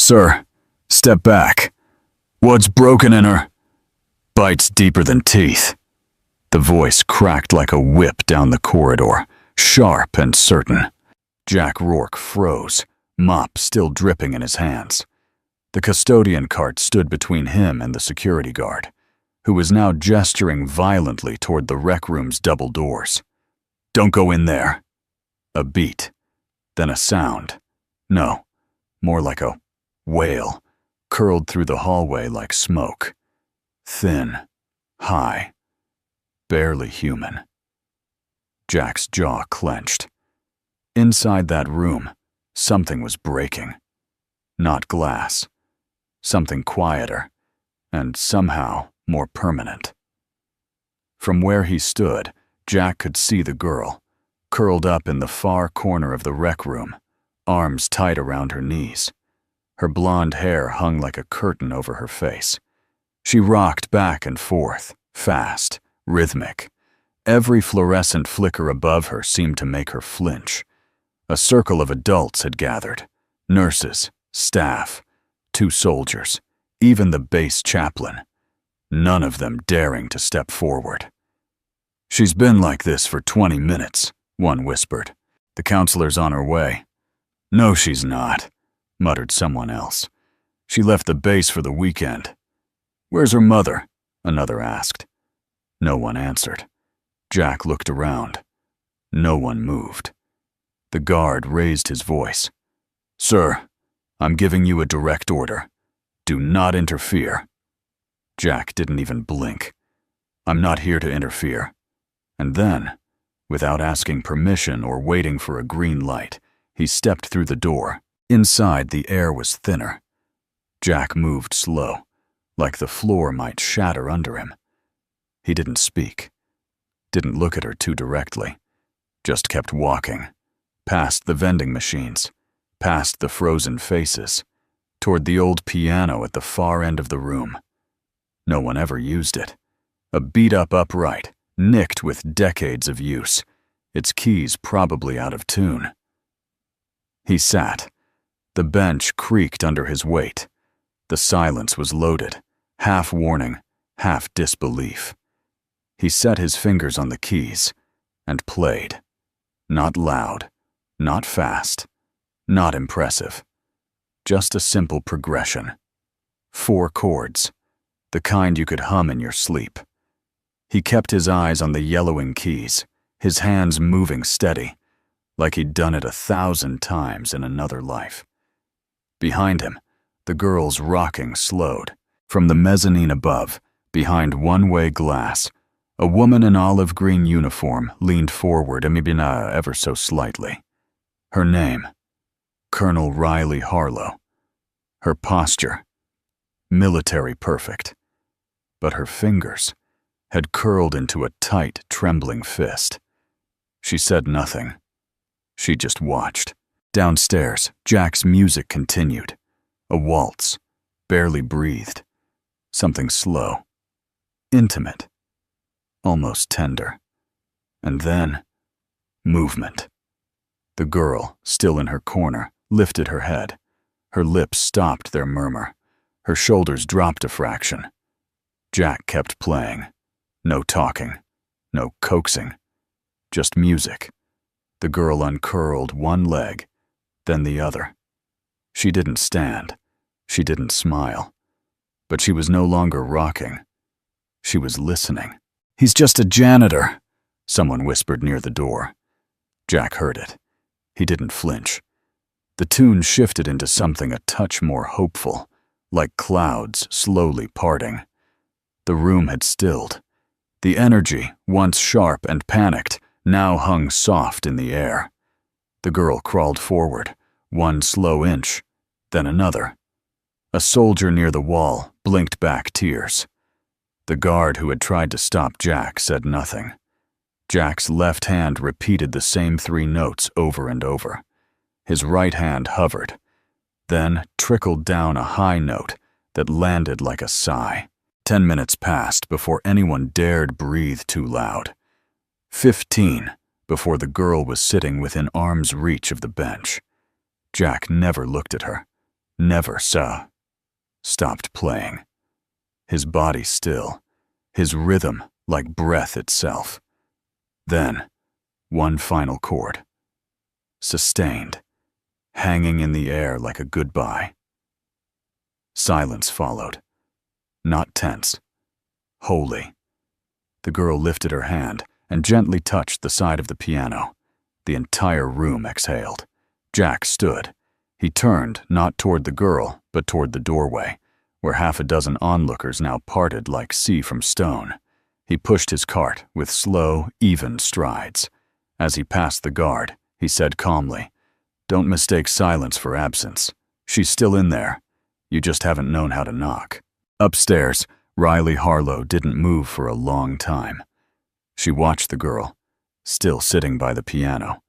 "Sir, step back. What's broken in her?" Bites deeper than teeth. The voice cracked like a whip down the corridor, sharp and certain. Jack Rourke froze, mop still dripping in his hands. The custodian cart stood between him and the security guard, who was now gesturing violently toward the rec room's double doors. "Don't go in there." A beat, then a sound. No, more like a wail, curled through the hallway like smoke. Thin, high, barely human. Jack's jaw clenched. Inside that room, something was breaking. Not glass. Something quieter, and somehow more permanent. From where he stood, Jack could see the girl, curled up in the far corner of the rec room, arms tight around her knees. Her blonde hair hung like a curtain over her face. She rocked back and forth, fast, rhythmic. Every fluorescent flicker above her seemed to make her flinch. A circle of adults had gathered, nurses, staff, 2 soldiers, even the base chaplain, none of them daring to step forward. "She's been like this for 20 minutes, one whispered. "The counselor's on her way." "No, she's not," muttered someone else. "She left the base for the weekend." "Where's her mother?" another asked. No one answered. Jack looked around. No one moved. The guard raised his voice. "Sir, I'm giving you a direct order. Do not interfere." Jack didn't even blink. "I'm not here to interfere." And then, without asking permission or waiting for a green light, he stepped through the door. Inside, the air was thinner. Jack moved slow, like the floor might shatter under him. He didn't speak, didn't look at her too directly, just kept walking, past the vending machines, past the frozen faces, toward the old piano at the far end of the room. No one ever used it. A beat-up upright, nicked with decades of use, its keys probably out of tune. He sat. The bench creaked under his weight. The silence was loaded, half warning, half disbelief. He set his fingers on the keys and played. Not loud, not fast, not impressive. Just a simple progression. 4 chords, the kind you could hum in your sleep. He kept his eyes on the yellowing keys, his hands moving steady, like he'd done it 1,000 times in another life. Behind him, the girl's rocking slowed. From the mezzanine above, behind one-way glass, a woman in olive green uniform leaned forward ever so slightly. Her name, Colonel Riley Harlow. Her posture, military perfect. But her fingers had curled into a tight, trembling fist. She said nothing. She just watched. Downstairs, Jack's music continued. A waltz, barely breathed. Something slow, intimate, almost tender. And then, movement. The girl, still in her corner, lifted her head. Her lips stopped their murmur. Her shoulders dropped a fraction. Jack kept playing. No talking, no coaxing. Just music. The girl uncurled one leg, then the other. She didn't stand. She didn't smile. But she was no longer rocking. She was listening. "He's just a janitor," someone whispered near the door. Jack heard it. He didn't flinch. The tune shifted into something a touch more hopeful, like clouds slowly parting. The room had stilled. The energy, once sharp and panicked, now hung soft in the air. The girl crawled forward, one slow inch, then another. A soldier near the wall blinked back tears. The guard who had tried to stop Jack said nothing. Jack's left hand repeated the same 3 notes over and over. His right hand hovered, then trickled down a high note that landed like a sigh. 10 minutes passed before anyone dared breathe too loud. 15 before the girl was sitting within arm's reach of the bench. Jack never looked at her, never stopped playing. His body still, his rhythm like breath itself. Then, one final chord. Sustained, hanging in the air like a goodbye. Silence followed. Not tense. Holy. The girl lifted her hand and gently touched the side of the piano. The entire room exhaled. Jack stood. He turned, not toward the girl, but toward the doorway, where half a dozen onlookers now parted like sea from stone. He pushed his cart with slow, even strides. As he passed the guard, he said calmly, "Don't mistake silence for absence. She's still in there. You just haven't known how to knock." Upstairs, Riley Harlow didn't move for a long time. She watched the girl, still sitting by the piano,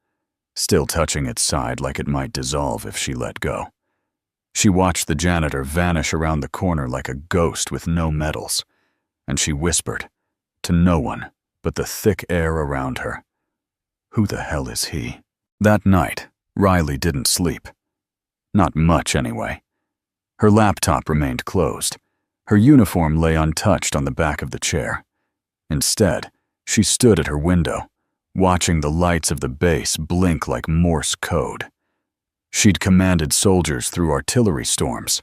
still touching its side like it might dissolve if she let go. She watched the janitor vanish around the corner like a ghost with no medals, and she whispered, to no one but the thick air around her, "Who the hell is he?" That night, Riley didn't sleep. Not much, anyway. Her laptop remained closed. Her uniform lay untouched on the back of the chair. Instead, she stood at her window, watching the lights of the base blink like Morse code. She'd commanded soldiers through artillery storms,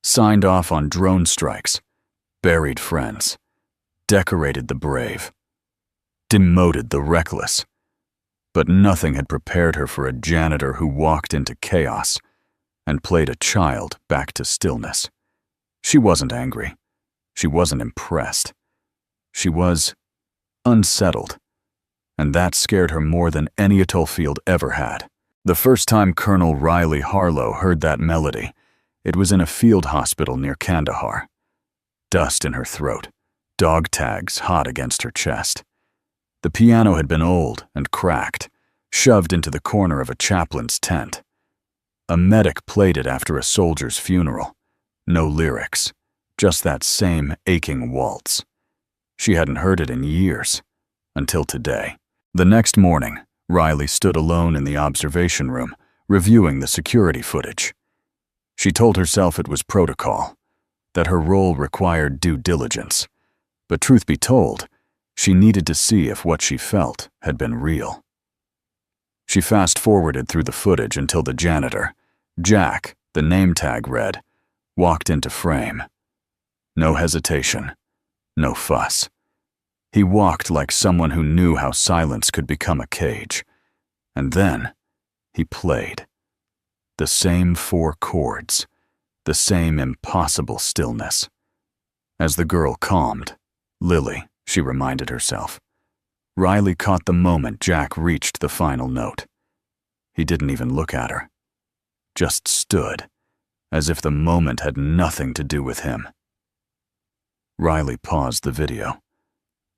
signed off on drone strikes, buried friends, decorated the brave, demoted the reckless. But nothing had prepared her for a janitor who walked into chaos and played a child back to stillness. She wasn't angry. She wasn't impressed. She was unsettled, and that scared her more than any Field ever had. The first time Colonel Riley Harlow heard that melody, it was in a field hospital near Kandahar. Dust in her throat, dog tags hot against her chest. The piano had been old and cracked, shoved into the corner of a chaplain's tent. A medic played it after a soldier's funeral. No lyrics, just that same aching waltz. She hadn't heard it in years, until today. The next morning, Riley stood alone in the observation room, reviewing the security footage. She told herself it was protocol, that her role required due diligence. But truth be told, she needed to see if what she felt had been real. She fast-forwarded through the footage until the janitor, Jack, the name tag read, walked into frame. No hesitation, no fuss. He walked like someone who knew how silence could become a cage. And then, he played. The same 4 chords, the same impossible stillness. As the girl calmed, Lily, she reminded herself. Riley caught the moment Jack reached the final note. He didn't even look at her. Just stood, as if the moment had nothing to do with him. Riley paused the video,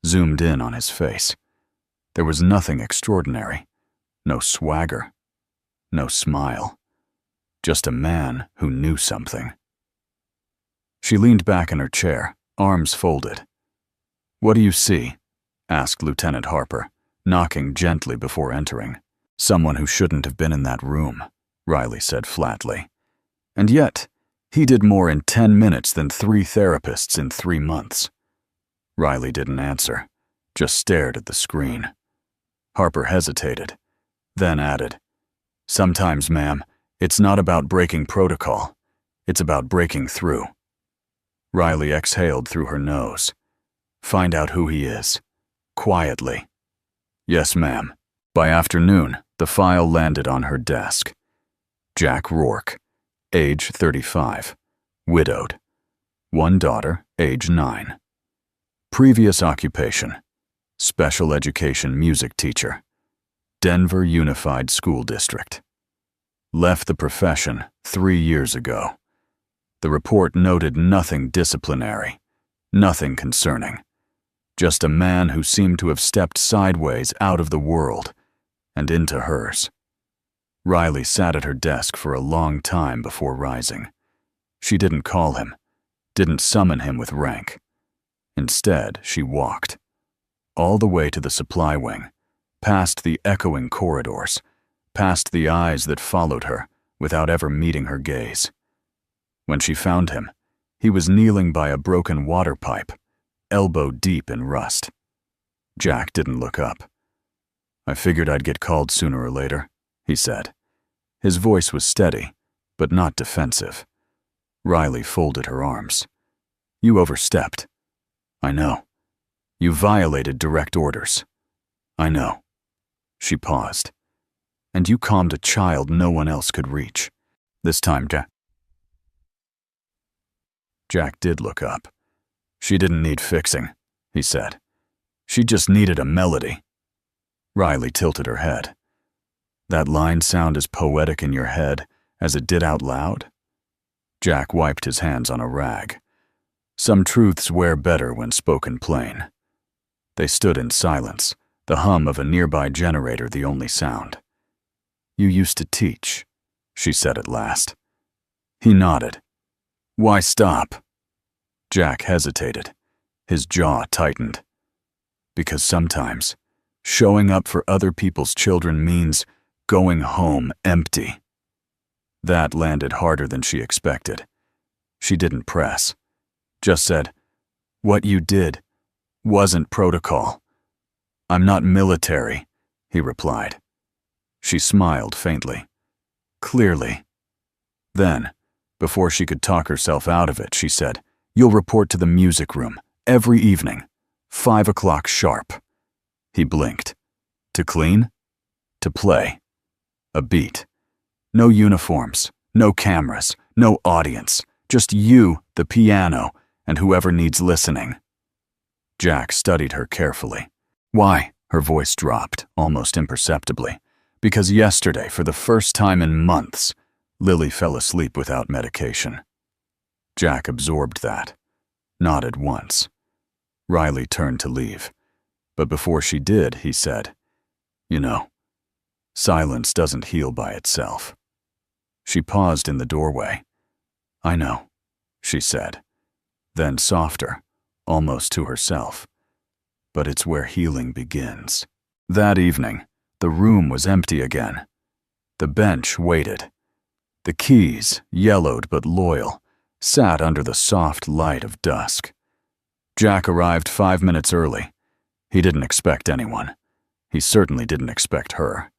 zoomed in on his face. There was nothing extraordinary, no swagger, no smile, just a man who knew something. She leaned back in her chair, arms folded. "What do you see?" asked Lieutenant Harper, knocking gently before entering. "Someone who shouldn't have been in that room," Riley said flatly. And yet, he did more in 10 minutes than 3 therapists in 3 months. Riley didn't answer, just stared at the screen. Harper hesitated, then added, "Sometimes, ma'am, it's not about breaking protocol. It's about breaking through." Riley exhaled through her nose. "Find out who he is. Quietly." "Yes, ma'am." By afternoon, the file landed on her desk. Jack Rourke, age 35, widowed. 1 daughter, age 9. Previous occupation, special education music teacher, Denver Unified School District. Left the profession 3 years ago. The report noted nothing disciplinary, nothing concerning. Just a man who seemed to have stepped sideways out of the world and into hers. Riley sat at her desk for a long time before rising. She didn't call him, didn't summon him with rank. Instead, she walked, all the way to the supply wing, past the echoing corridors, past the eyes that followed her without ever meeting her gaze. When she found him, he was kneeling by a broken water pipe, elbow deep in rust. Jack didn't look up. "I figured I'd get called sooner or later," he said. His voice was steady, but not defensive. Riley folded her arms. "You overstepped." "I know. You violated direct orders." "I know." She paused. "And you calmed a child no one else could reach." This time, Jack did look up. "She didn't need fixing," he said. "She just needed a melody." Riley tilted her head. "That line sound as poetic in your head as it did out loud?" Jack wiped his hands on a rag. Some truths wear better when spoken plain. They stood in silence, the hum of a nearby generator the only sound. "You used to teach," she said at last. He nodded. "Why stop?" Jack hesitated. His jaw tightened. "Because sometimes showing up for other people's children means going home empty." That landed harder than she expected. She didn't press, just said, "What you did wasn't protocol." "I'm not military," he replied. She smiled faintly. "Clearly." Then, before she could talk herself out of it, she said, "You'll report to the music room every evening, 5 o'clock sharp." He blinked. "To clean?" "To play. A beat. No uniforms, no cameras, no audience, just you, the piano, and whoever needs listening." Jack studied her carefully. "Why?" Her voice dropped, almost imperceptibly. "Because yesterday, for the first time in months, Lily fell asleep without medication." Jack absorbed that, nodded once. Riley turned to leave, but before she did, he said, "You know, silence doesn't heal by itself." She paused in the doorway. "I know," she said, then softer, almost to herself. "But it's where healing begins." That evening, the room was empty again. The bench waited. The keys, yellowed but loyal, sat under the soft light of dusk. Jack arrived 5 minutes early. He didn't expect anyone. He certainly didn't expect her.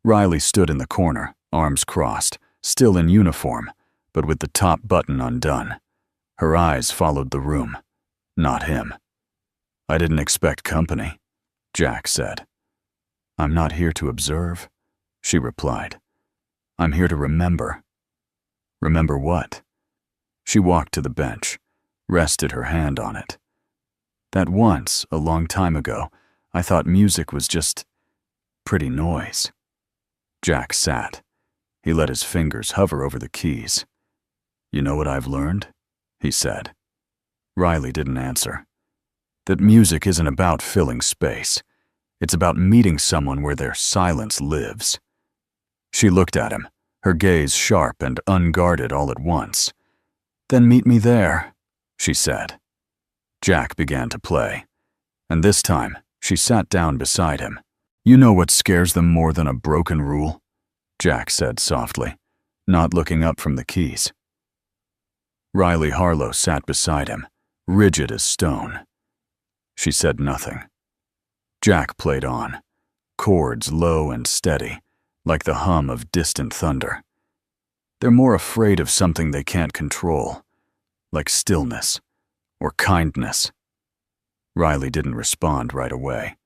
Riley stood in the corner, arms crossed, still in uniform, but with the top button undone. Her eyes followed the room, not him. "I didn't expect company," Jack said. "I'm not here to observe," she replied. "I'm here to remember." "Remember what?" She walked to the bench, rested her hand on it. "That once, a long time ago, I thought music was just pretty noise." Jack sat. He let his fingers hover over the keys. "You know what I've learned?" he said. Riley didn't answer. "That music isn't about filling space. It's about meeting someone where their silence lives." She looked at him, her gaze sharp and unguarded all at once. "Then meet me there," she said. Jack began to play, and this time she sat down beside him. "You know what scares them more than a broken rule?" Jack said softly, not looking up from the keys. Riley Harlow sat beside him, rigid as stone. She said nothing. Jack played on, chords low and steady, like the hum of distant thunder. They're more afraid of something they can't control, like stillness or kindness. Riley didn't respond right away.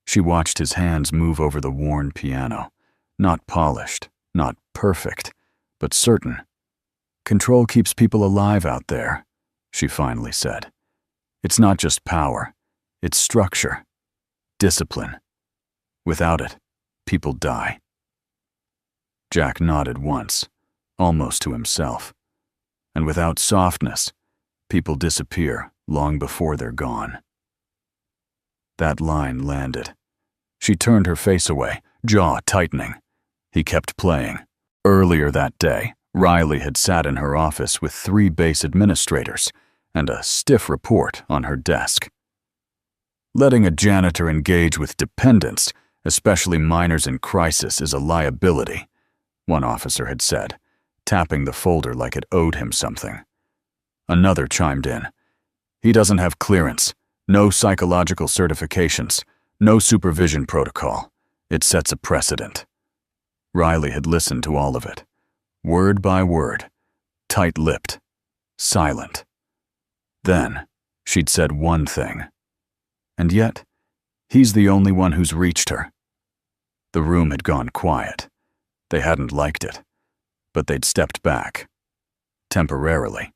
She watched his hands move over the worn piano, not polished, not perfect, but certain. "Control keeps people alive out there," she finally said. "It's not just power, it's structure, discipline. Without it, people die." Jack nodded once, almost to himself. "And without softness, people disappear long before they're gone." That line landed. She turned her face away, jaw tightening. He kept playing. Earlier that day, Riley had sat in her office with 3 base administrators and a stiff report on her desk. "Letting a janitor engage with dependents, especially minors in crisis, is a liability," one officer had said, tapping the folder like it owed him something. Another chimed in. He doesn't have clearance, no psychological certifications, no supervision protocol. It sets a precedent. Riley had listened to all of it, word by word, tight-lipped, silent. Then, she'd said one thing. And yet, he's the only one who's reached her. The room had gone quiet. They hadn't liked it, but they'd stepped back. Temporarily.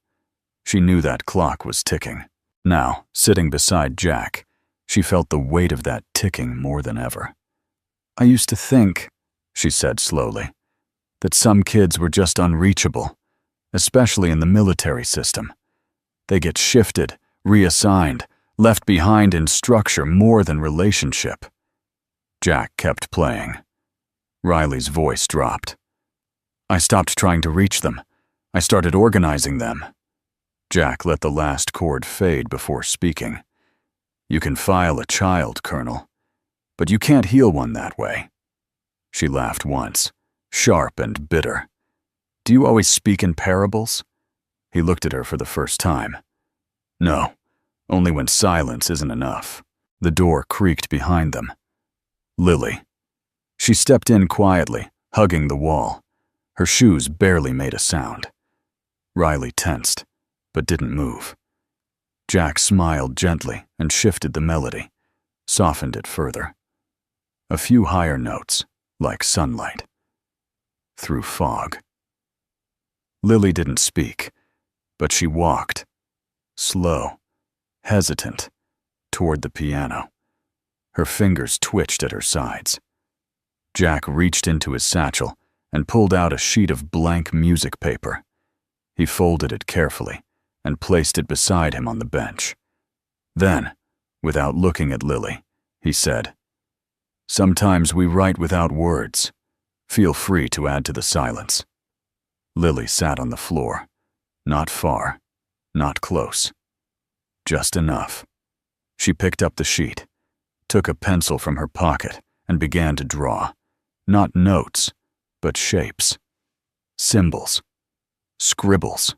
She knew that clock was ticking. Now, sitting beside Jack, she felt the weight of that ticking more than ever. I used to think, she said slowly, that some kids were just unreachable, especially in the military system. They get shifted, reassigned, left behind in structure more than relationship. Jack kept playing. Riley's voice dropped. I stopped trying to reach them. I started organizing them. Jack let the last chord fade before speaking. You can file a child, Colonel, but you can't heal one that way. She laughed once, sharp and bitter. Do you always speak in parables? He looked at her for the first time. No, only when silence isn't enough. The door creaked behind them. Lily. She stepped in quietly, hugging the wall. Her shoes barely made a sound. Riley tensed, but didn't move. Jack smiled gently and shifted the melody, softened it further. A few higher notes, like sunlight. Through fog. Lily didn't speak, but she walked, slow, hesitant, toward the piano. Her fingers twitched at her sides. Jack reached into his satchel and pulled out a sheet of blank music paper. He folded it carefully and placed it beside him on the bench. Then, without looking at Lily, he said, Sometimes we write without words. Feel free to add to the silence. Lily sat on the floor. Not far, not close. Just enough. She picked up the sheet, took a pencil from her pocket, and began to draw. Not notes, but shapes. Symbols. Scribbles.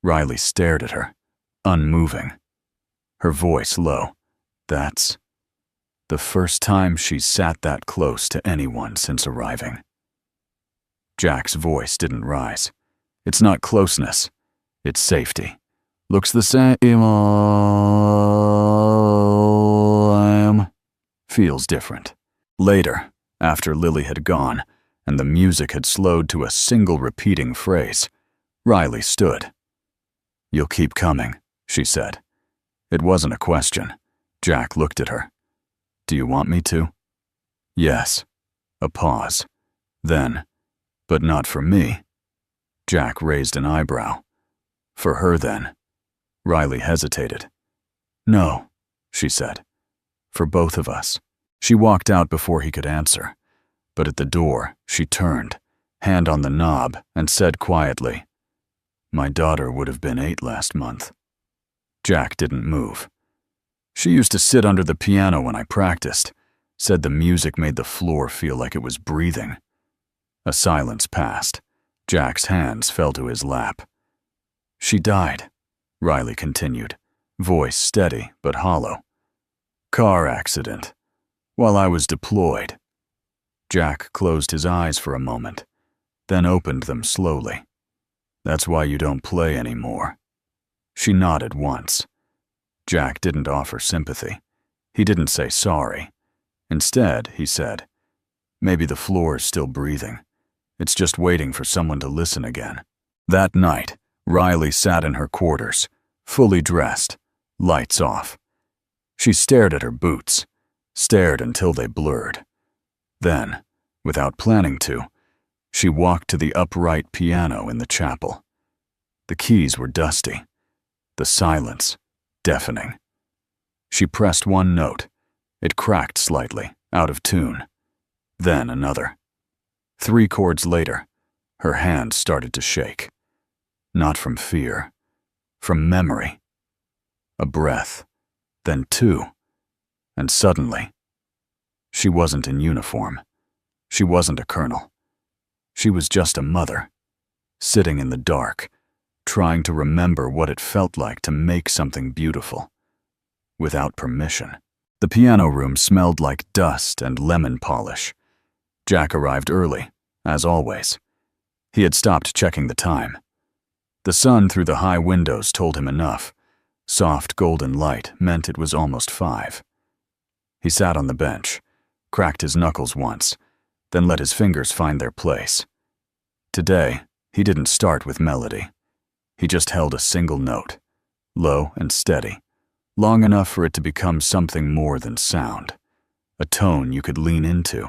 Riley stared at her, unmoving. Her voice low. That's the first time she's sat that close to anyone since arriving. Jack's voice didn't rise. It's not closeness. It's safety. Looks the same. Feels different. Later, after Lily had gone, and the music had slowed to a single repeating phrase, Riley stood. You'll keep coming, she said. It wasn't a question. Jack looked at her. Do you want me to? Yes. A pause. Then, but not for me. Jack raised an eyebrow. For her, then. Riley hesitated. No, she said. For both of us. She walked out before he could answer. But at the door, she turned, hand on the knob, and said quietly, My daughter would have been 8 last month. Jack didn't move. She used to sit under the piano when I practiced, said the music made the floor feel like it was breathing. A silence passed. Jack's hands fell to his lap. She died, Riley continued, voice steady but hollow. Car accident. While I was deployed. Jack closed his eyes for a moment, then opened them slowly. That's why you don't play anymore. She nodded once. Jack didn't offer sympathy. He didn't say sorry. Instead, he said, Maybe the floor is still breathing. It's just waiting for someone to listen again. That night, Riley sat in her quarters, fully dressed, lights off. She stared at her boots, stared until they blurred. Then, without planning to, she walked to the upright piano in the chapel. The keys were dusty, the silence deafening. She pressed one note. It cracked slightly, out of tune. Then another. 3 chords later, her hand started to shake. Not from fear, from memory. A breath, then 2, and suddenly, she wasn't in uniform. She wasn't a colonel. She was just a mother, sitting in the dark, trying to remember what it felt like to make something beautiful, without permission. The piano room smelled like dust and lemon polish. Jack arrived early, as always. He had stopped checking the time. The sun through the high windows told him enough. Soft golden light meant it was almost 5. He sat on the bench, cracked his knuckles once, then let his fingers find their place. Today, he didn't start with melody. He just held a single note, low and steady, long enough for it to become something more than sound. A tone you could lean into,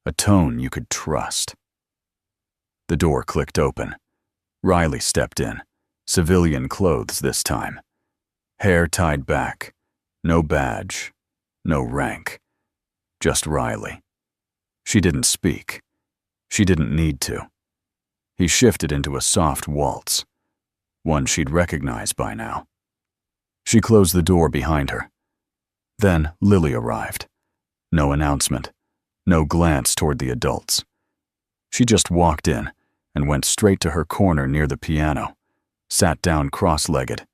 a tone you could trust. The door clicked open. Riley stepped in, civilian clothes this time. Hair tied back, no badge, no rank. Just Riley. She didn't speak. She didn't need to. He shifted into a soft waltz, one she'd recognize by now. She closed the door behind her. Then Lily arrived. No announcement, no glance toward the adults. She just walked in and went straight to her corner near the piano, sat down cross-legged,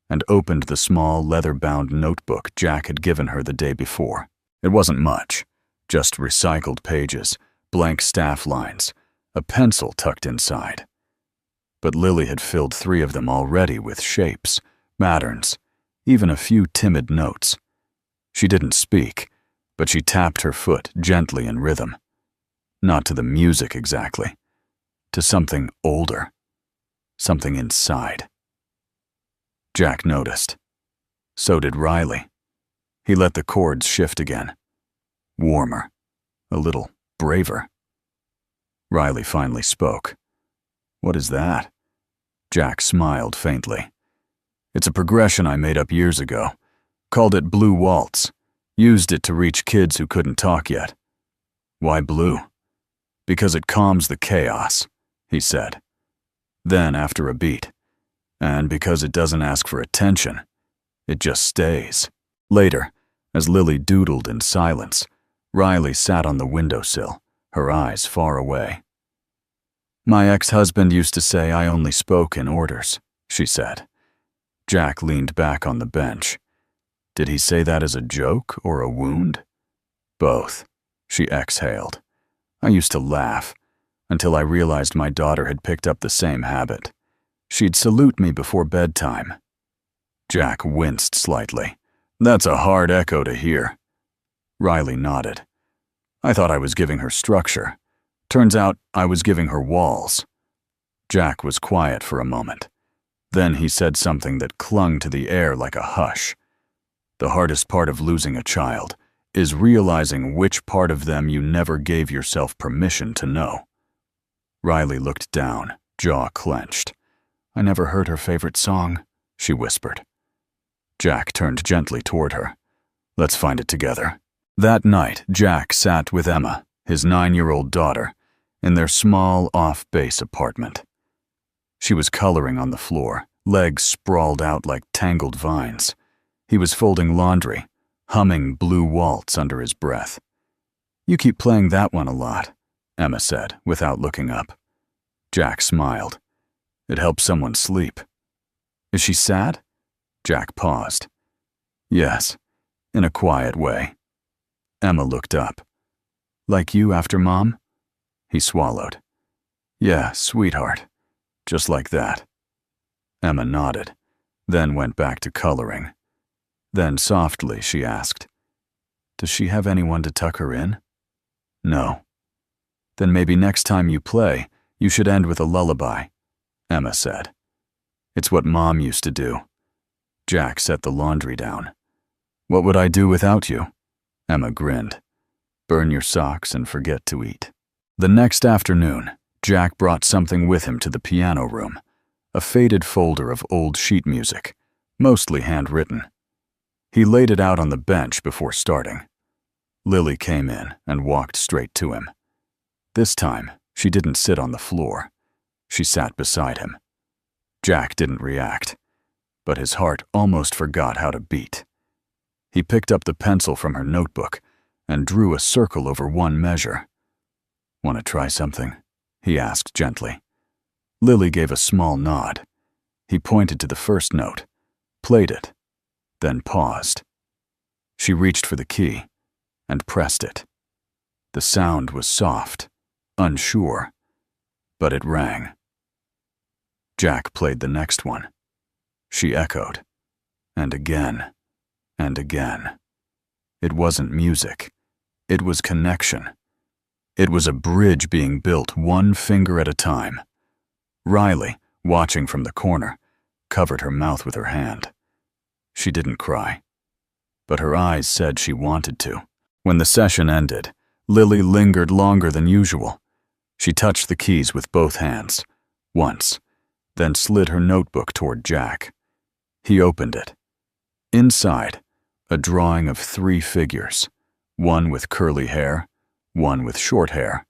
and opened the small leather-bound notebook Jack had given her the day before. It wasn't much, just recycled pages, blank staff lines, a pencil tucked inside. But Lily had filled 3 of them already with shapes, patterns, even a few timid notes. She didn't speak, but she tapped her foot gently in rhythm. Not to the music exactly, to something older, something inside. Jack noticed. So did Riley. He let the chords shift again. Warmer, a little braver. Riley finally spoke. "What is that?" Jack smiled faintly. "It's a progression I made up years ago. Called it Blue Waltz. Used it to reach kids who couldn't talk yet." "Why blue?" "Because it calms the chaos," he said. Then, after a beat, "And because it doesn't ask for attention, it just stays." Later, as Lily doodled in silence, Riley sat on the windowsill, her eyes far away. "My ex-husband used to say I only spoke in orders," she said. Jack leaned back on the bench. Did he say that as a joke or a wound? "Both," she exhaled. "I used to laugh, until I realized my daughter had picked up the same habit. She'd salute me before bedtime." Jack winced slightly. "That's a hard echo to hear." Riley nodded. "I thought I was giving her structure. Turns out I was giving her walls." Jack was quiet for a moment. Then he said something that clung to the air like a hush. "The hardest part of losing a child is realizing which part of them you never gave yourself permission to know." Riley looked down, jaw clenched. "I never heard her favorite song," she whispered. Jack turned gently toward her. "Let's find it together." That night, Jack sat with Emma, his 9-year-old daughter, in their small off-base apartment. She was coloring on the floor, legs sprawled out like tangled vines. He was folding laundry, humming Blue Waltz under his breath. "You keep playing that one a lot," Emma said, without looking up. Jack smiled. "It helps someone sleep." "Is she sad?" Jack paused. "Yes, in a quiet way." Emma looked up. "Like you after Mom?" He swallowed. "Yeah, sweetheart. Just like that." Emma nodded, then went back to coloring. Then softly she asked, "Does she have anyone to tuck her in?" "No." "Then maybe next time you play, you should end with a lullaby," Emma said. "It's what Mom used to do." Jack set the laundry down. "What would I do without you?" Emma grinned. "Burn your socks and forget to eat." The next afternoon, Jack brought something with him to the piano room, a faded folder of old sheet music, mostly handwritten. He laid it out on the bench before starting. Lily came in and walked straight to him. This time, she didn't sit on the floor. She sat beside him. Jack didn't react, but his heart almost forgot how to beat. He picked up the pencil from her notebook and drew a circle over one measure. "Want to try something?" he asked gently. Lily gave a small nod. He pointed to the first note, played it, then paused. She reached for the key and pressed it. The sound was soft, unsure, but it rang. Jack played the next one. She echoed, and again, and again. It wasn't music. It was connection. It was a bridge being built one finger at a time. Riley, watching from the corner, covered her mouth with her hand. She didn't cry, but her eyes said she wanted to. When the session ended, Lily lingered longer than usual. She touched the keys with both hands, once, then slid her notebook toward Jack. He opened it. Inside, a drawing of 3 figures, one with curly hair, one with short hair,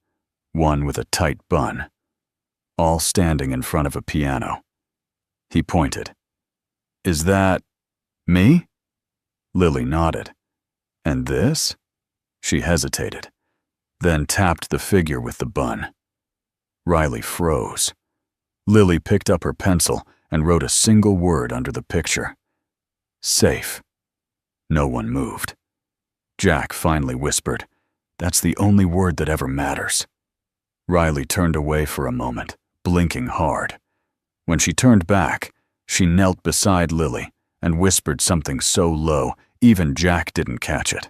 one with a tight bun, all standing in front of a piano. He pointed. "Is that me?" Lily nodded. "And this?" She hesitated, then tapped the figure with the bun. Riley froze. Lily picked up her pencil and wrote a single word under the picture. "Safe." No one moved. Jack finally whispered, "That's the only word that ever matters." Riley turned away for a moment, blinking hard. When she turned back, she knelt beside Lily and whispered something so low, even Jack didn't catch it.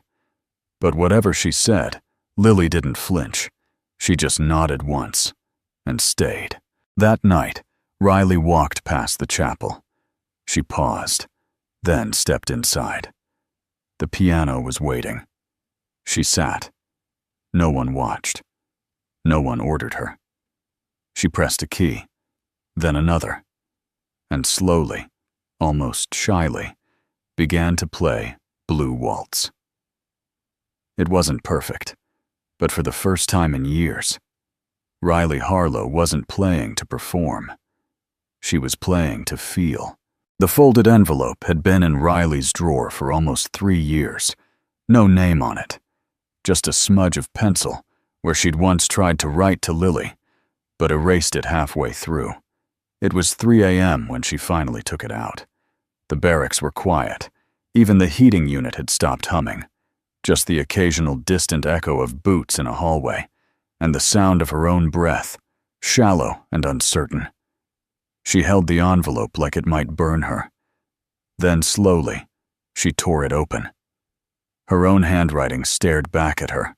But whatever she said, Lily didn't flinch. She just nodded once and stayed. That night, Riley walked past the chapel. She paused, then stepped inside. The piano was waiting. She sat. No one watched. No one ordered her. She pressed a key, then another, and slowly, almost shyly, began to play Blue Waltz. It wasn't perfect, but for the first time in years, Riley Harlow wasn't playing to perform. She was playing to feel. The folded envelope had been in Riley's drawer for almost 3 years. No name on it, just a smudge of pencil where she'd once tried to write to Lily, but erased it halfway through. It was 3 a.m. when she finally took it out. The barracks were quiet. Even the heating unit had stopped humming. Just the occasional distant echo of boots in a hallway, and the sound of her own breath, shallow and uncertain. She held the envelope like it might burn her. Then slowly, she tore it open. Her own handwriting stared back at her.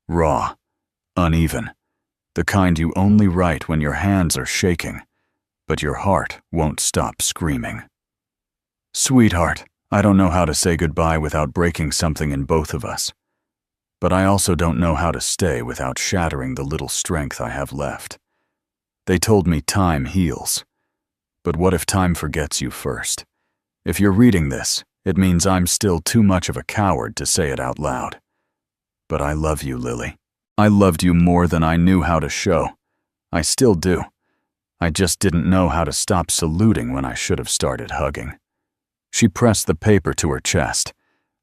Raw, uneven, the kind you only write when your hands are shaking, but your heart won't stop screaming. "Sweetheart, I don't know how to say goodbye without breaking something in both of us. But I also don't know how to stay without shattering the little strength I have left. They told me time heals. But what if time forgets you first? If you're reading this, it means I'm still too much of a coward to say it out loud. But I love you, Lily. I loved you more than I knew how to show. I still do. I just didn't know how to stop saluting when I should have started hugging." She pressed the paper to her chest.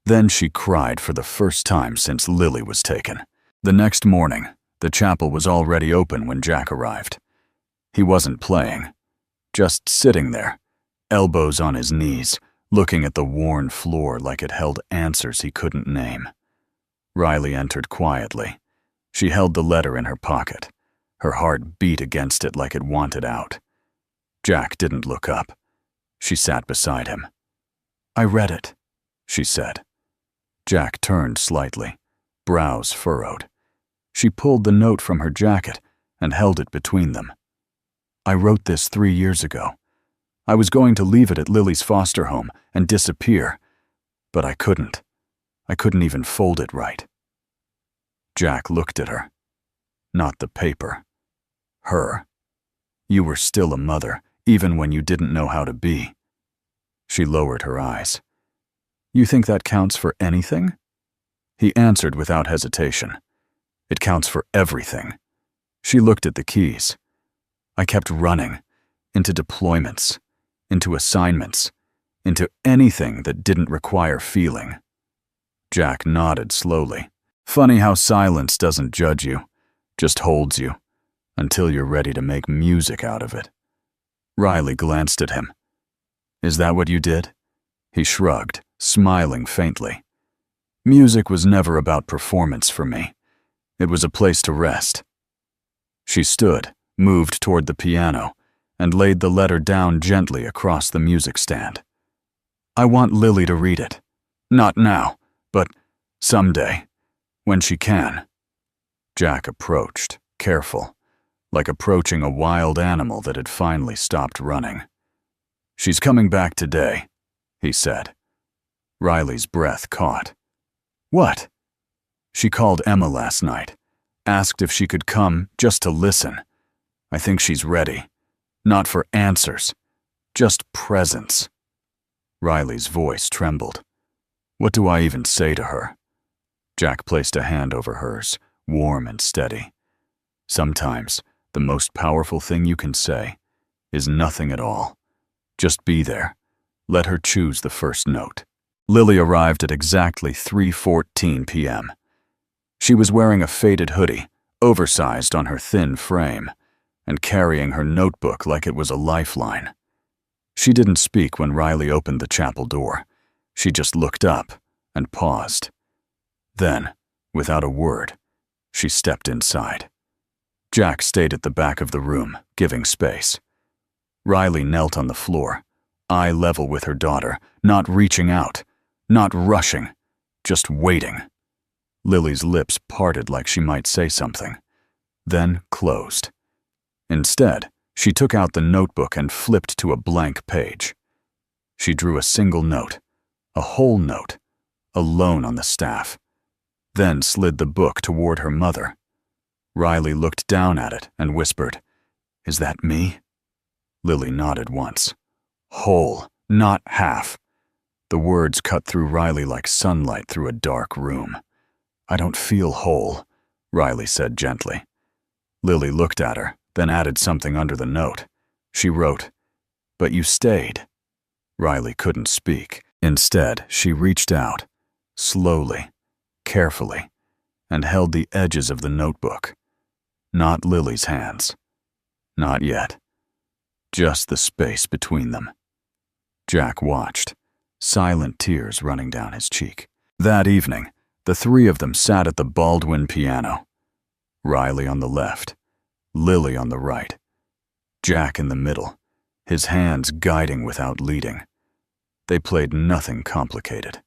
Then she cried for the first time since Lily was taken. The next morning, the chapel was already open when Jack arrived. He wasn't playing, just sitting there, elbows on his knees, looking at the worn floor like it held answers he couldn't name. Riley entered quietly. She held the letter in her pocket. Her heart beat against it like it wanted out. Jack didn't look up. She sat beside him. "I read it," she said. Jack turned slightly, brows furrowed. She pulled the note from her jacket and held it between them. "I wrote this 3 years ago. I was going to leave it at Lily's foster home and disappear, but I couldn't. I couldn't even fold it right." Jack looked at her. Not the paper. Her. "You were still a mother, even when you didn't know how to be." She lowered her eyes. "You think that counts for anything?" He answered without hesitation. "It counts for everything." She looked at the keys. "I kept running, into deployments, into assignments, into anything that didn't require feeling." Jack nodded slowly. "Funny how silence doesn't judge you, just holds you. until you're ready to make music out of it. Riley glanced at him. Is that what you did? He shrugged, smiling faintly. Music was never about performance for me. It was a place to rest. She stood, moved toward the piano, and laid the letter down gently across the music stand. I want Lily to read it. Not now, but someday, when she can. Jack approached, careful, like approaching a wild animal that had finally stopped running. She's coming back today, he said. Riley's breath caught. What? She called Emma last night, asked if she could come just to listen. I think she's ready. Not for answers, just presence. Riley's voice trembled. What do I even say to her? Jack placed a hand over hers, warm and steady. Sometimes, the most powerful thing you can say is nothing at all. Just be there. Let her choose the first note. Lily arrived at exactly 3:14 p.m. She was wearing a faded hoodie, oversized on her thin frame, and carrying her notebook like it was a lifeline. She didn't speak when Riley opened the chapel door. She just looked up and paused. Then, without a word, she stepped inside. Jack stayed at the back of the room, giving space. Riley knelt on the floor, eye level with her daughter, not reaching out, not rushing, just waiting. Lily's lips parted like she might say something, then closed. Instead, she took out the notebook and flipped to a blank page. She drew a single note, a whole note, alone on the staff, then slid the book toward her mother. Riley looked down at it and whispered, "Is that me?" Lily nodded once. Whole, not half. The words cut through Riley like sunlight through a dark room. I don't feel whole, Riley said gently. Lily looked at her, then added something under the note. She wrote, "But you stayed." Riley couldn't speak. Instead, she reached out, slowly, carefully, and held the edges of the notebook. Not Lily's hands. Not yet. Just the space between them. Jack watched, silent tears running down his cheek. That evening, the three of them sat at the Baldwin piano. Riley on the left, Lily on the right, Jack in the middle, his hands guiding without leading. They played nothing complicated.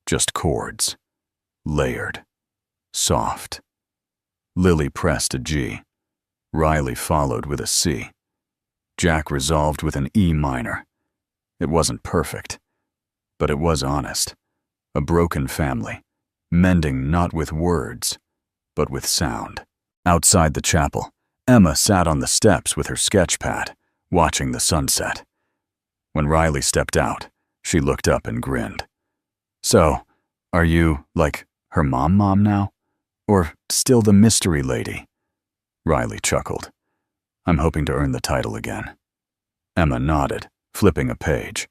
Just chords, layered, soft. Lily pressed a G. Riley followed with a C. Jack resolved with an E minor. It wasn't perfect, but it was honest. A broken family, mending not with words, but with sound. Outside the chapel, Emma sat on the steps with her sketch pad, watching the sunset. When Riley stepped out, she looked up and grinned. So, are you, like, her mom now? Or still the mystery lady? Riley chuckled. I'm hoping to earn the title again. Emma nodded, flipping a page.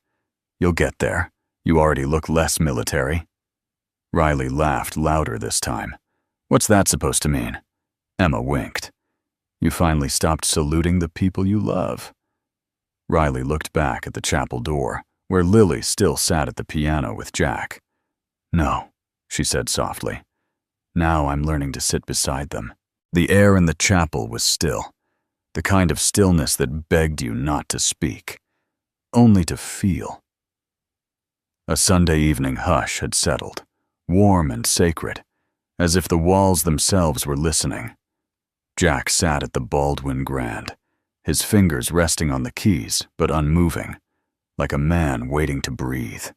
You'll get there. You already look less military. Riley laughed louder this time. What's that supposed to mean? Emma winked. You finally stopped saluting the people you love. Riley looked back at the chapel door, where Lily still sat at the piano with Jack. No, she said softly. Now I'm learning to sit beside them. The air in the chapel was still, the kind of stillness that begged you not to speak, only to feel. A Sunday evening hush had settled, warm and sacred, as if the walls themselves were listening. Jack sat at the Baldwin Grand, his fingers resting on the keys but unmoving, like a man waiting to breathe.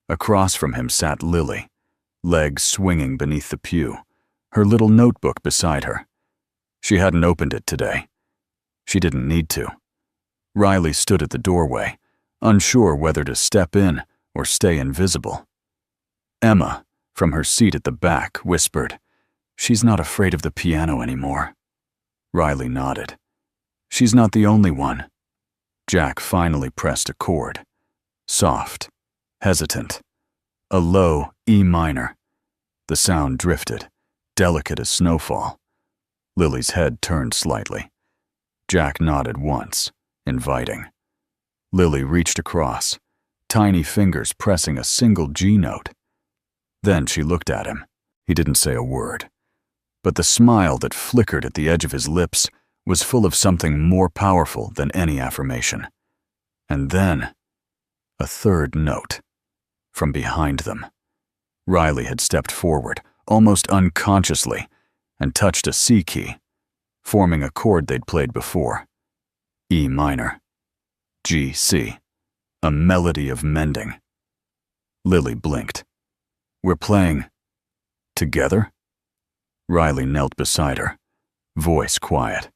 Across from him sat Lily, legs swinging beneath the pew, her little notebook beside her. She hadn't opened it today. She didn't need to. Riley stood at the doorway, unsure whether to step in or stay invisible. Emma, from her seat at the back, whispered, She's not afraid of the piano anymore. Riley nodded. She's not the only one. Jack finally pressed a chord. Soft, hesitant. A low E minor. The sound drifted, delicate as snowfall. Lily's head turned slightly. Jack nodded once, inviting. Lily reached across, tiny fingers pressing a single G note. Then she looked at him. He didn't say a word, but the smile that flickered at the edge of his lips was full of something more powerful than any affirmation. And then, a third note. From behind them. Riley had stepped forward, almost unconsciously, and touched a C key, forming a chord they'd played before. E minor. G, C. A melody of mending. Lily blinked. We're playing together? Riley knelt beside her, voice quiet.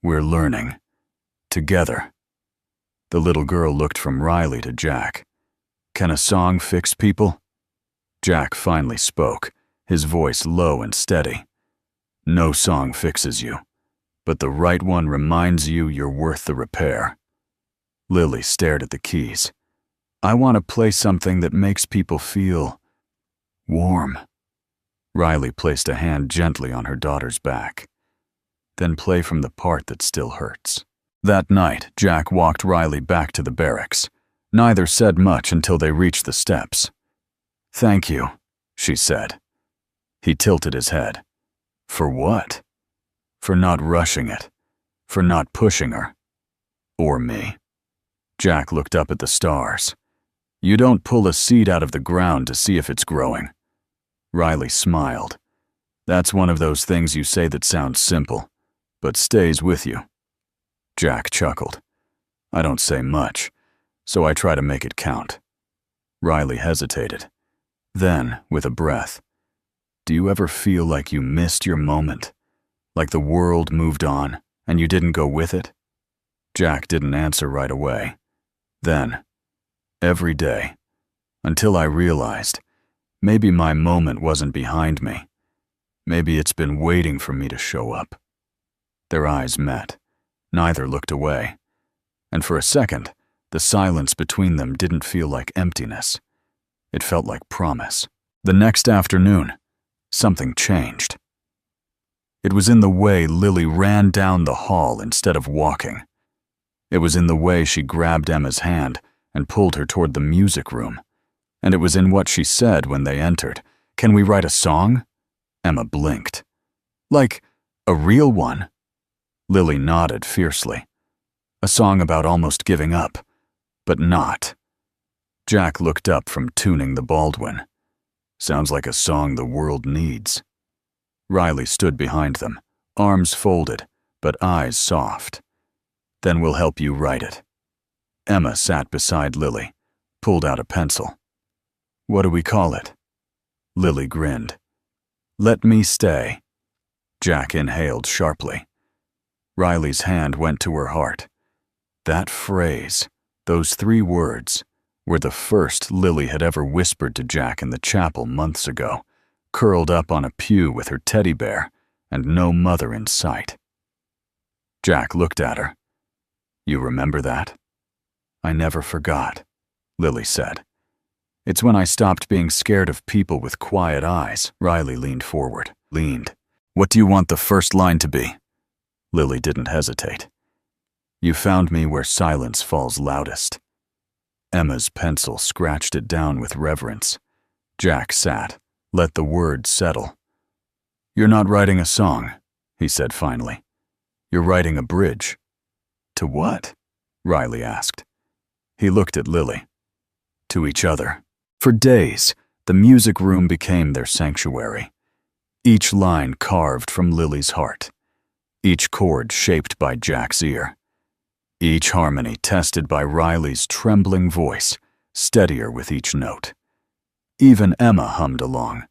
We're learning together. The little girl looked from Riley to Jack. Can a song fix people? Jack finally spoke, his voice low and steady. No song fixes you, but the right one reminds you you're worth the repair. Lily stared at the keys. I want to play something that makes people feel warm. Riley placed a hand gently on her daughter's back. Then play from the part that still hurts. That night, Jack walked Riley back to the barracks. Neither said much until they reached the steps. Thank you, she said. He tilted his head. For what? For not rushing it. For not pushing her. Or me. Jack looked up at the stars. You don't pull a seed out of the ground to see if it's growing. Riley smiled. That's one of those things you say that sounds simple, but stays with you. Jack chuckled. I don't say much, so I try to make it count. Riley hesitated. Then, with a breath, do you ever feel like you missed your moment? Like the world moved on, and you didn't go with it? Jack didn't answer right away. Then, every day, until I realized, maybe my moment wasn't behind me. Maybe it's been waiting for me to show up. Their eyes met. Neither looked away. And for a second, the silence between them didn't feel like emptiness. It felt like promise. The next afternoon, something changed. It was in the way Lily ran down the hall instead of walking. It was in the way she grabbed Emma's hand and pulled her toward the music room. And it was in what she said when they entered. Can we write a song? Emma blinked. Like, a real one? Lily nodded fiercely. A song about almost giving up, but not. Jack looked up from tuning the Baldwin. Sounds like a song the world needs. Riley stood behind them, arms folded, but eyes soft. Then we'll help you write it. Emma sat beside Lily, pulled out a pencil. What do we call it? Lily grinned. Let me stay. Jack inhaled sharply. Riley's hand went to her heart. That phrase, those 3 words, were the first Lily had ever whispered to Jack in the chapel months ago, curled up on a pew with her teddy bear and no mother in sight. Jack looked at her. You remember that? I never forgot, Lily said. It's when I stopped being scared of people with quiet eyes. Riley leaned forward. What do you want the first line to be? Lily didn't hesitate. You found me where silence falls loudest. Emma's pencil scratched it down with reverence. Jack sat, let the words settle. You're not writing a song, he said finally. You're writing a bridge. To what? Riley asked. He looked at Lily. To each other. For days, the music room became their sanctuary. Each line carved from Lily's heart. Each chord shaped by Jack's ear. Each harmony tested by Riley's trembling voice, steadier with each note. Even Emma hummed along,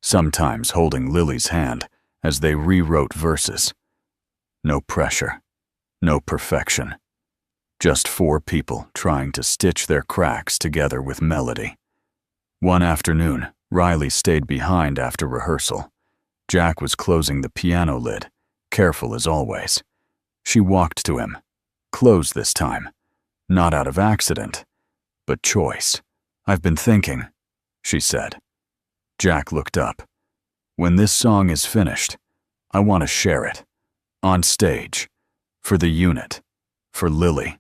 sometimes holding Lily's hand as they rewrote verses. No pressure, no perfection. Just 4 people trying to stitch their cracks together with melody. One afternoon, Riley stayed behind after rehearsal. Jack was closing the piano lid, careful as always. She walked to him, closed this time, not out of accident, but choice. I've been thinking, she said. Jack looked up. When this song is finished, I want to share it. On stage. For the unit. For Lily.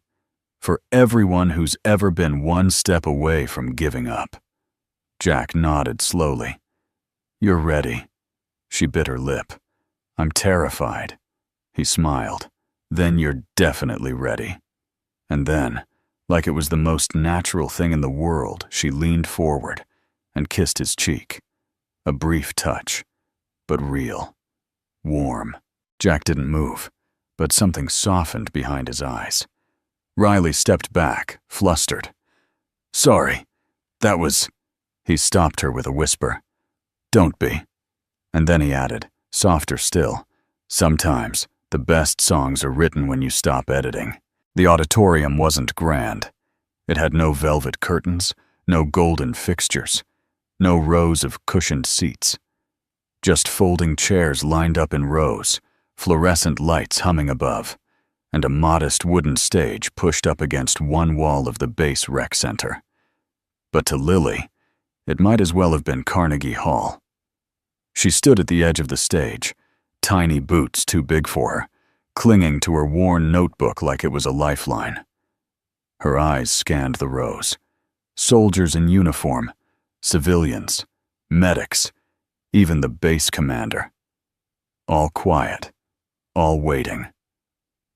For everyone who's ever been one step away from giving up. Jack nodded slowly. You're ready. She bit her lip. I'm terrified. He smiled. Then you're definitely ready. And then, like it was the most natural thing in the world, she leaned forward and kissed his cheek. A brief touch, but real. Warm. Jack didn't move, but something softened behind his eyes. Riley stepped back, flustered. Sorry, that was... He stopped her with a whisper. Don't be. And then he added, softer still, sometimes the best songs are written when you stop editing. The auditorium wasn't grand. It had no velvet curtains, no golden fixtures, no rows of cushioned seats. Just folding chairs lined up in rows, fluorescent lights humming above, and a modest wooden stage pushed up against one wall of the base rec center. But to Lily, it might as well have been Carnegie Hall. She stood at the edge of the stage, tiny boots too big for her, clinging to her worn notebook like it was a lifeline. Her eyes scanned the rows. Soldiers in uniform, civilians, medics, even the base commander. All quiet, all waiting.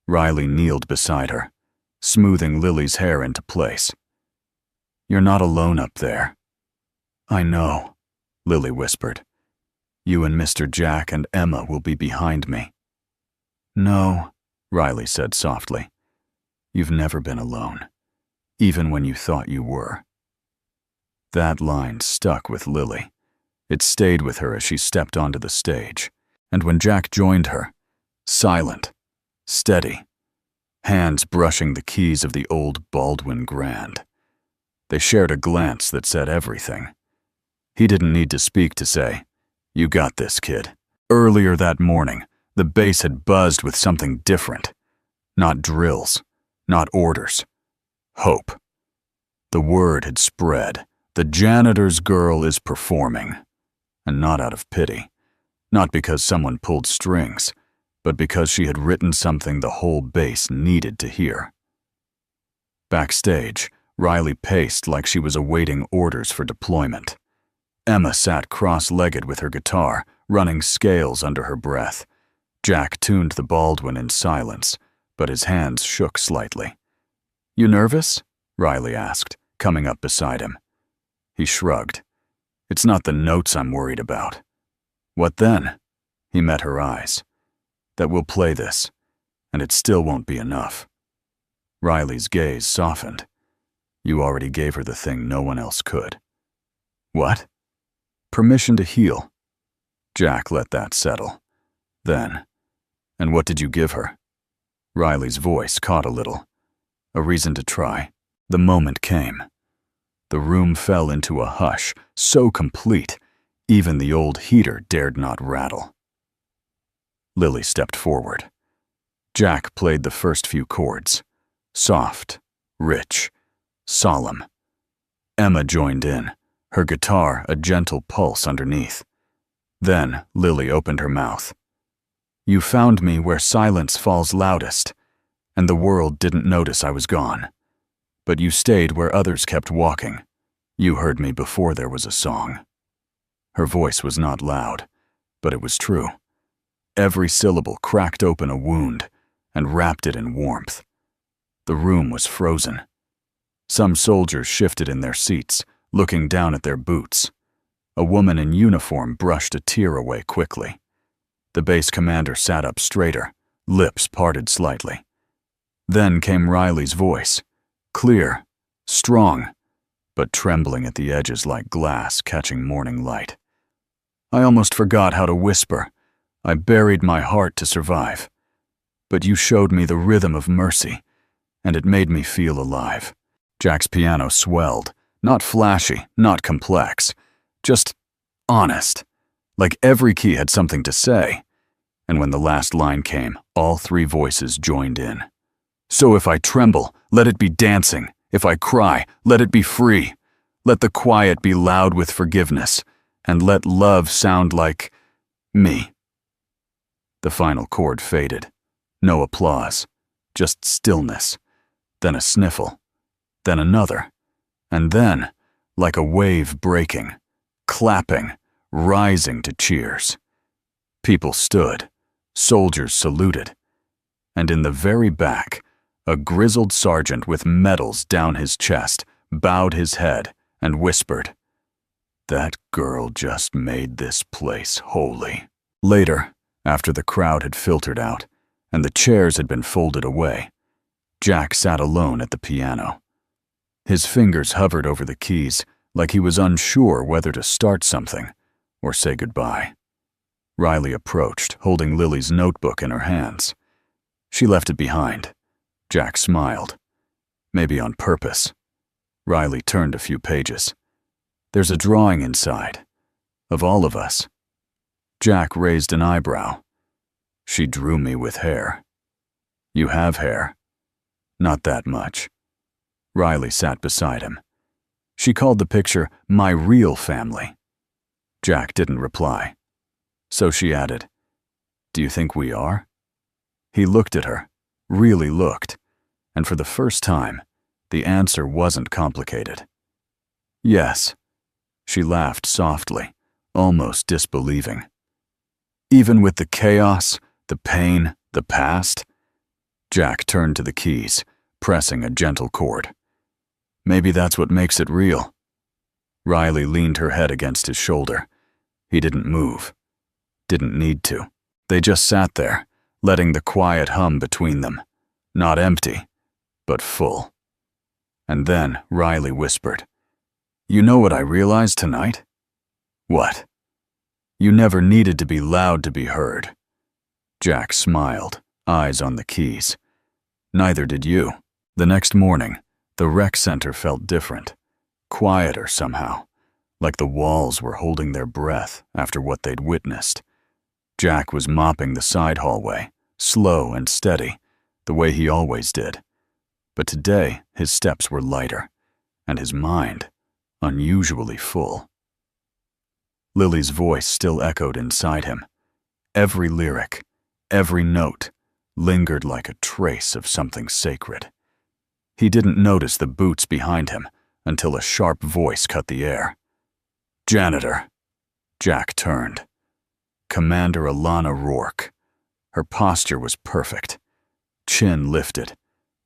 Riley kneeled beside her, smoothing Lily's hair into place. You're not alone up there. I know, Lily whispered. You and Mr. Jack and Emma will be behind me. No, Riley said softly. You've never been alone, even when you thought you were. That line stuck with Lily. It stayed with her as she stepped onto the stage, and when Jack joined her, silent, steady, hands brushing the keys of the old Baldwin Grand. They shared a glance that said everything. He didn't need to speak to say, "You got this, kid." Earlier that morning, the base had buzzed with something different. Not drills, not orders. Hope. The word had spread. The janitor's girl is performing. And not out of pity. Not because someone pulled strings, but because she had written something the whole base needed to hear. Backstage, Riley paced like she was awaiting orders for deployment. Emma sat cross-legged with her guitar, running scales under her breath. Jack tuned the Baldwin in silence, but his hands shook slightly. You nervous? Riley asked, coming up beside him. He shrugged. It's not the notes I'm worried about. What then? He met her eyes. That we'll play this, and it still won't be enough. Riley's gaze softened. You already gave her the thing no one else could. What? Permission to heal. Jack let that settle. Then, and what did you give her? Riley's voice caught a little. A reason to try. The moment came. The room fell into a hush, so complete, even the old heater dared not rattle. Lily stepped forward. Jack played the first few chords. Soft, rich, solemn. Emma joined in, her guitar a gentle pulse underneath. Then Lily opened her mouth. You found me where silence falls loudest, and the world didn't notice I was gone. But you stayed where others kept walking. You heard me before there was a song. Her voice was not loud, but it was true. Every syllable cracked open a wound and wrapped it in warmth. The room was frozen. Some soldiers shifted in their seats, looking down at their boots. A woman in uniform brushed a tear away quickly. The base commander sat up straighter, lips parted slightly. Then came Riley's voice, clear, strong, but trembling at the edges like glass catching morning light. I almost forgot how to whisper. I buried my heart to survive. But you showed me the rhythm of mercy, and it made me feel alive. Jack's piano swelled, not flashy, not complex, just honest, like every key had something to say. And when the last line came, all three voices joined in. So if I tremble, let it be dancing. If I cry, let it be free. Let the quiet be loud with forgiveness, and let love sound like me. The final chord faded, No applause, just stillness, then a sniffle, then another, and then, like a wave breaking, clapping, rising to cheers. People stood, soldiers saluted, and in the very back, a grizzled sergeant with medals down his chest bowed his head and whispered, "That girl just made this place holy." Later, after the crowd had filtered out and the chairs had been folded away, Jack sat alone at the piano. His fingers hovered over the keys like he was unsure whether to start something or say goodbye. Riley approached, holding Lily's notebook in her hands. She left it behind. Jack smiled. Maybe on purpose. Riley turned a few pages. "There's a drawing inside. Of all of us." Jack raised an eyebrow. "She drew me with hair." "You have hair." "Not that much." Riley sat beside him. "She called the picture My Real Family." Jack didn't reply. So she added, "Do you think we are?" He looked at her, really looked, and for the first time, the answer wasn't complicated. "Yes." She laughed softly, almost disbelieving. "Even with the chaos, the pain, the past?" Jack turned to the keys, pressing a gentle chord. "Maybe that's what makes it real." Riley leaned her head against his shoulder. He didn't move. Didn't need to. They just sat there, letting the quiet hum between them. Not empty, but full. And then Riley whispered, "You know what I realized tonight?" "What?" "You never needed to be loud to be heard." Jack smiled, eyes on the keys. "Neither did you." The next morning, the rec center felt different, quieter somehow, like the walls were holding their breath after what they'd witnessed. Jack was mopping the side hallway, slow and steady, the way he always did. But today, his steps were lighter, and his mind unusually full. Lily's voice still echoed inside him. Every lyric, every note, lingered like a trace of something sacred. He didn't notice the boots behind him until a sharp voice cut the air. "Janitor." Jack turned. Commander Alana Rourke. Her posture was perfect. Chin lifted,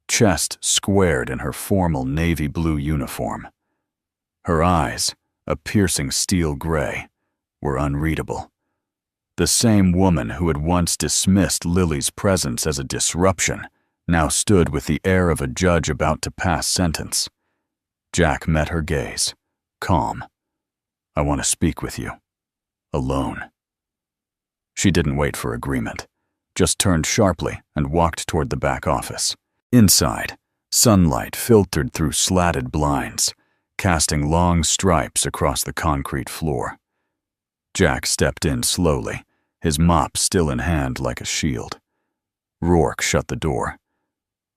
chest squared in her formal navy blue uniform. Her eyes, a piercing steel gray, were unreadable. The same woman who had once dismissed Lily's presence as a disruption now stood with the air of a judge about to pass sentence. Jack met her gaze, calm. "I want to speak with you. Alone." She didn't wait for agreement, just turned sharply and walked toward the back office. Inside, sunlight filtered through slatted blinds, casting long stripes across the concrete floor. Jack stepped in slowly, his mop still in hand like a shield. Rourke shut the door.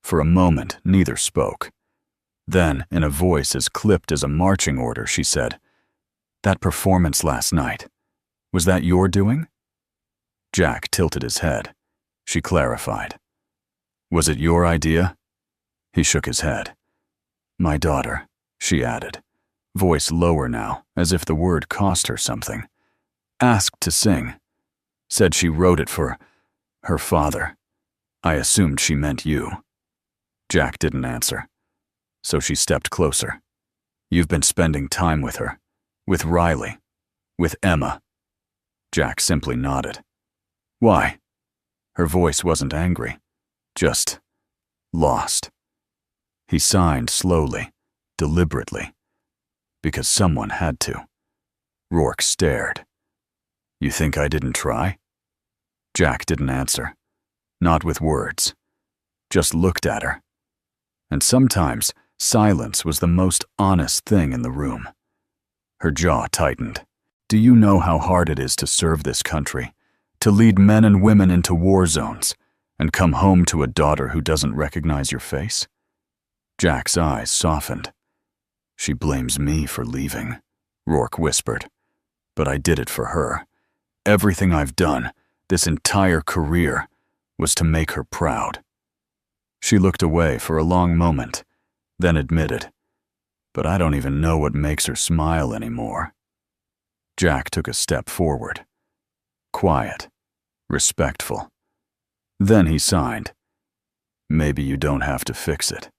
For a moment, neither spoke. Then, in a voice as clipped as a marching order, she said, "That performance last night, was that your doing?" Jack tilted his head. She clarified. "Was it your idea?" He shook his head. "My daughter," she added, voice lower now, as if the word cost her something. "Asked to sing. Said she wrote it for her father. I assumed she meant you." Jack didn't answer, so she stepped closer. "You've been spending time with her, with Riley, with Emma." Jack simply nodded. "Why?" Her voice wasn't angry, just lost. He signed slowly, deliberately, because someone had to. Rourke stared. "You think I didn't try?" Jack didn't answer, not with words, just looked at her. And sometimes silence was the most honest thing in the room. Her jaw tightened. "Do you know how hard it is to serve this country, to lead men and women into war zones, and come home to a daughter who doesn't recognize your face?" Jack's eyes softened. "She blames me for leaving," Rourke whispered. "But I did it for her. Everything I've done, this entire career, was to make her proud. She looked away for a long moment, then admitted, "But I don't even know what makes her smile anymore." Jack took a step forward. Quiet, respectful. Then he signed. "Maybe you don't have to fix it.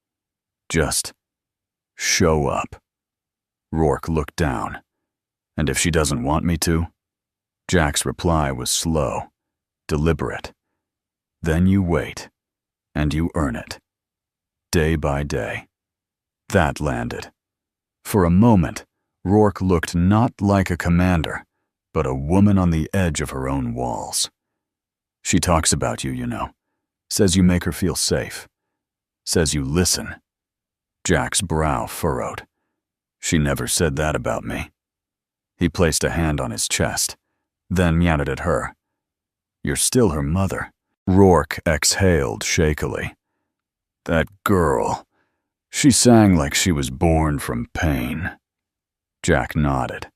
Just show up." Rourke looked down. "And if she doesn't want me to?" Jack's reply was slow, deliberate. "Then you wait, and you earn it. Day by day." That landed. For a moment, Rourke looked not like a commander, but a woman on the edge of her own walls. "She talks about you, you know. Says you make her feel safe. Says you listen." Jack's brow furrowed. "She never said that about me." He placed a hand on his chest, then meowed at her. "You're still her mother." Rourke exhaled shakily. "That girl, she sang like she was born from pain." Jack nodded,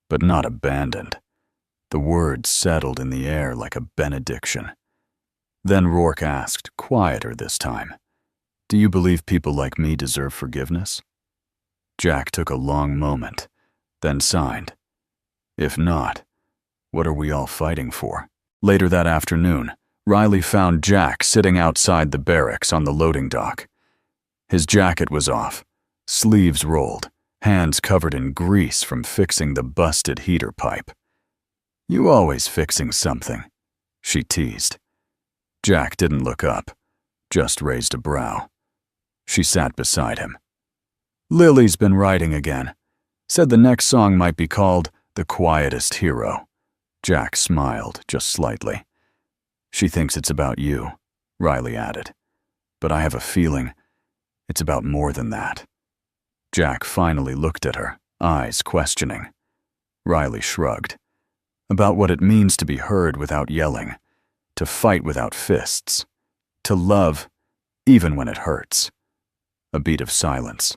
but not abandoned. The words settled in the air like a benediction. Then Rourke asked, quieter this time, "Do you believe people like me deserve forgiveness?" Jack took a long moment, then signed. "If not, what are we all fighting for?" Later that afternoon, Riley found Jack sitting outside the barracks on the loading dock. His jacket was off, sleeves rolled, hands covered in grease from fixing the busted heater pipe. "You always fixing something," she teased. Jack didn't look up, just raised a brow. She sat beside him. "Lily's been writing again. Said the next song might be called The Quietest Hero." Jack smiled, just slightly. "She thinks it's about you," Riley added. "But I have a feeling it's about more than that." Jack finally looked at her, eyes questioning. Riley shrugged. "About what it means to be heard without yelling, to fight without fists, to love even when it hurts." A beat of silence.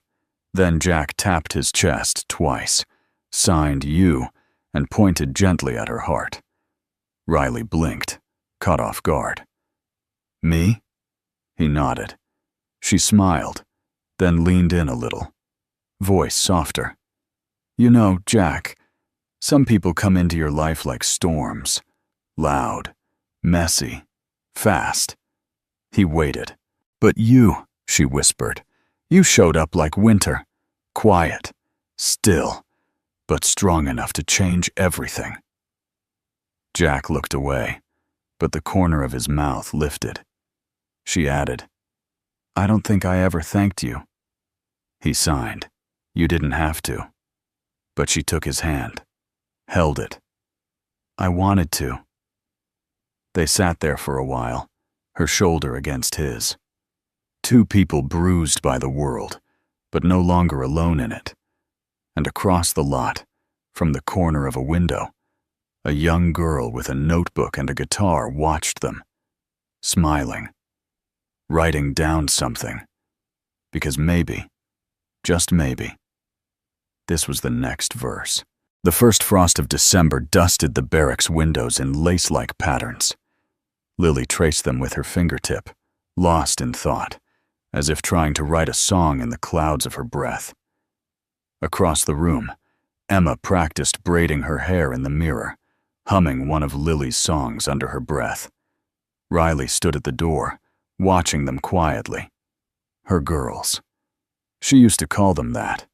Then Jack tapped his chest twice, signed "you," and pointed gently at her heart. Riley blinked, caught off guard. "Me?" He nodded. She smiled, then leaned in a little, voice softer. "You know, Jack, some people come into your life like storms, loud, messy, fast." He waited. "But you," she whispered, "you showed up like winter, quiet, still, but strong enough to change everything." Jack looked away, but the corner of his mouth lifted. She added, "I don't think I ever thanked you." He signed. "You didn't have to." But she took his hand, held it. "I wanted to." They sat there for a while, her shoulder against his. Two people bruised by the world, but no longer alone in it. And across the lot, from the corner of a window, a young girl with a notebook and a guitar watched them, smiling, writing down something. Because maybe, just maybe, this was the next verse. The first frost of December dusted the barracks windows in lace-like patterns. Lily traced them with her fingertip, lost in thought, as if trying to write a song in the clouds of her breath. Across the room, Emma practiced braiding her hair in the mirror, humming one of Lily's songs under her breath. Riley stood at the door, watching them quietly. Her girls. She used to call them that,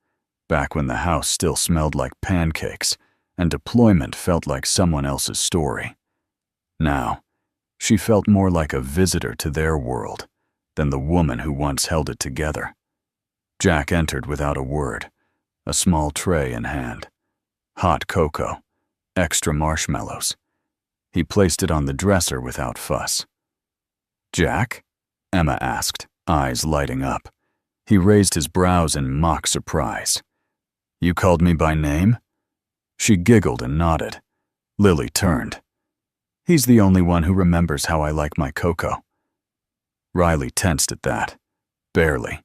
back when the house still smelled like pancakes and deployment felt like someone else's story. Now, she felt more like a visitor to their world than the woman who once held it together. Jack entered without a word, a small tray in hand. Hot cocoa, extra marshmallows. He placed it on the dresser without fuss. "Jack?" Emma asked, eyes lighting up. He raised his brows in mock surprise. "You called me by name?" She giggled and nodded. Lily turned. "He's the only one who remembers how I like my cocoa." Riley tensed at that. Barely.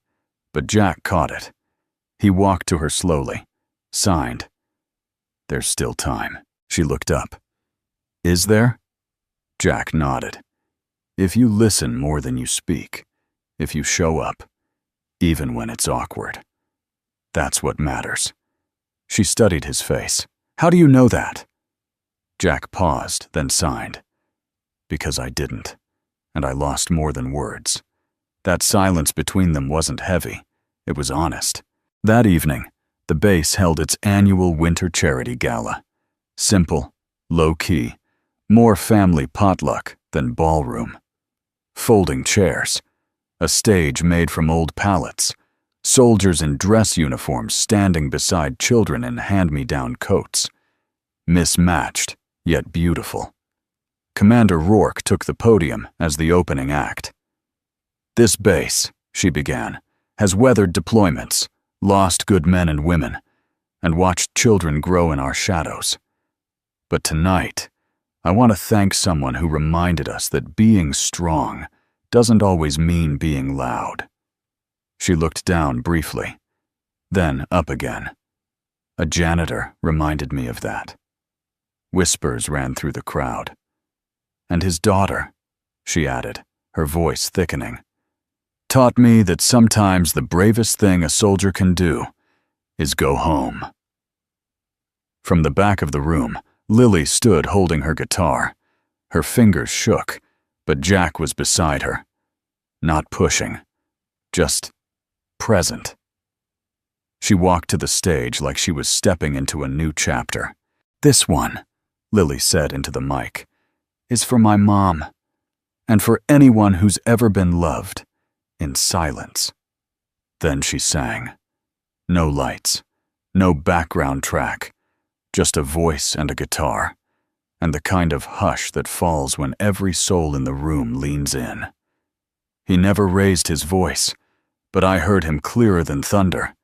But Jack caught it. He walked to her slowly, signed. "There's still time." She looked up. "Is there?" Jack nodded. If you listen more than you speak, if you show up, even when it's awkward, that's what matters. She studied his face. How do you know that? Jack paused, then signed. Because I didn't, and I lost more than words. That silence between them wasn't heavy, it was honest. That evening, the base held its annual winter charity gala. Simple, low-key, more family potluck than ballroom. Folding chairs, a stage made from old pallets, soldiers in dress uniforms standing beside children in hand-me-down coats. Mismatched, yet beautiful. Commander Rourke took the podium as the opening act. This base, she began, has weathered deployments, lost good men and women, and watched children grow in our shadows. But tonight, I want to thank someone who reminded us that being strong doesn't always mean being loud. She looked down briefly, then up again. A janitor reminded me of that. Whispers ran through the crowd. And his daughter, she added, her voice thickening, taught me that sometimes the bravest thing a soldier can do is go home. From the back of the room, Lily stood holding her guitar. Her fingers shook, but Jack was beside her. Not pushing, just present. She walked to the stage like she was stepping into a new chapter. This one, Lily said into the mic, is for my mom, and for anyone who's ever been loved, in silence. Then she sang. No lights, no background track, just a voice and a guitar, and the kind of hush that falls when every soul in the room leans in. He never raised his voice, but I heard him clearer than thunder.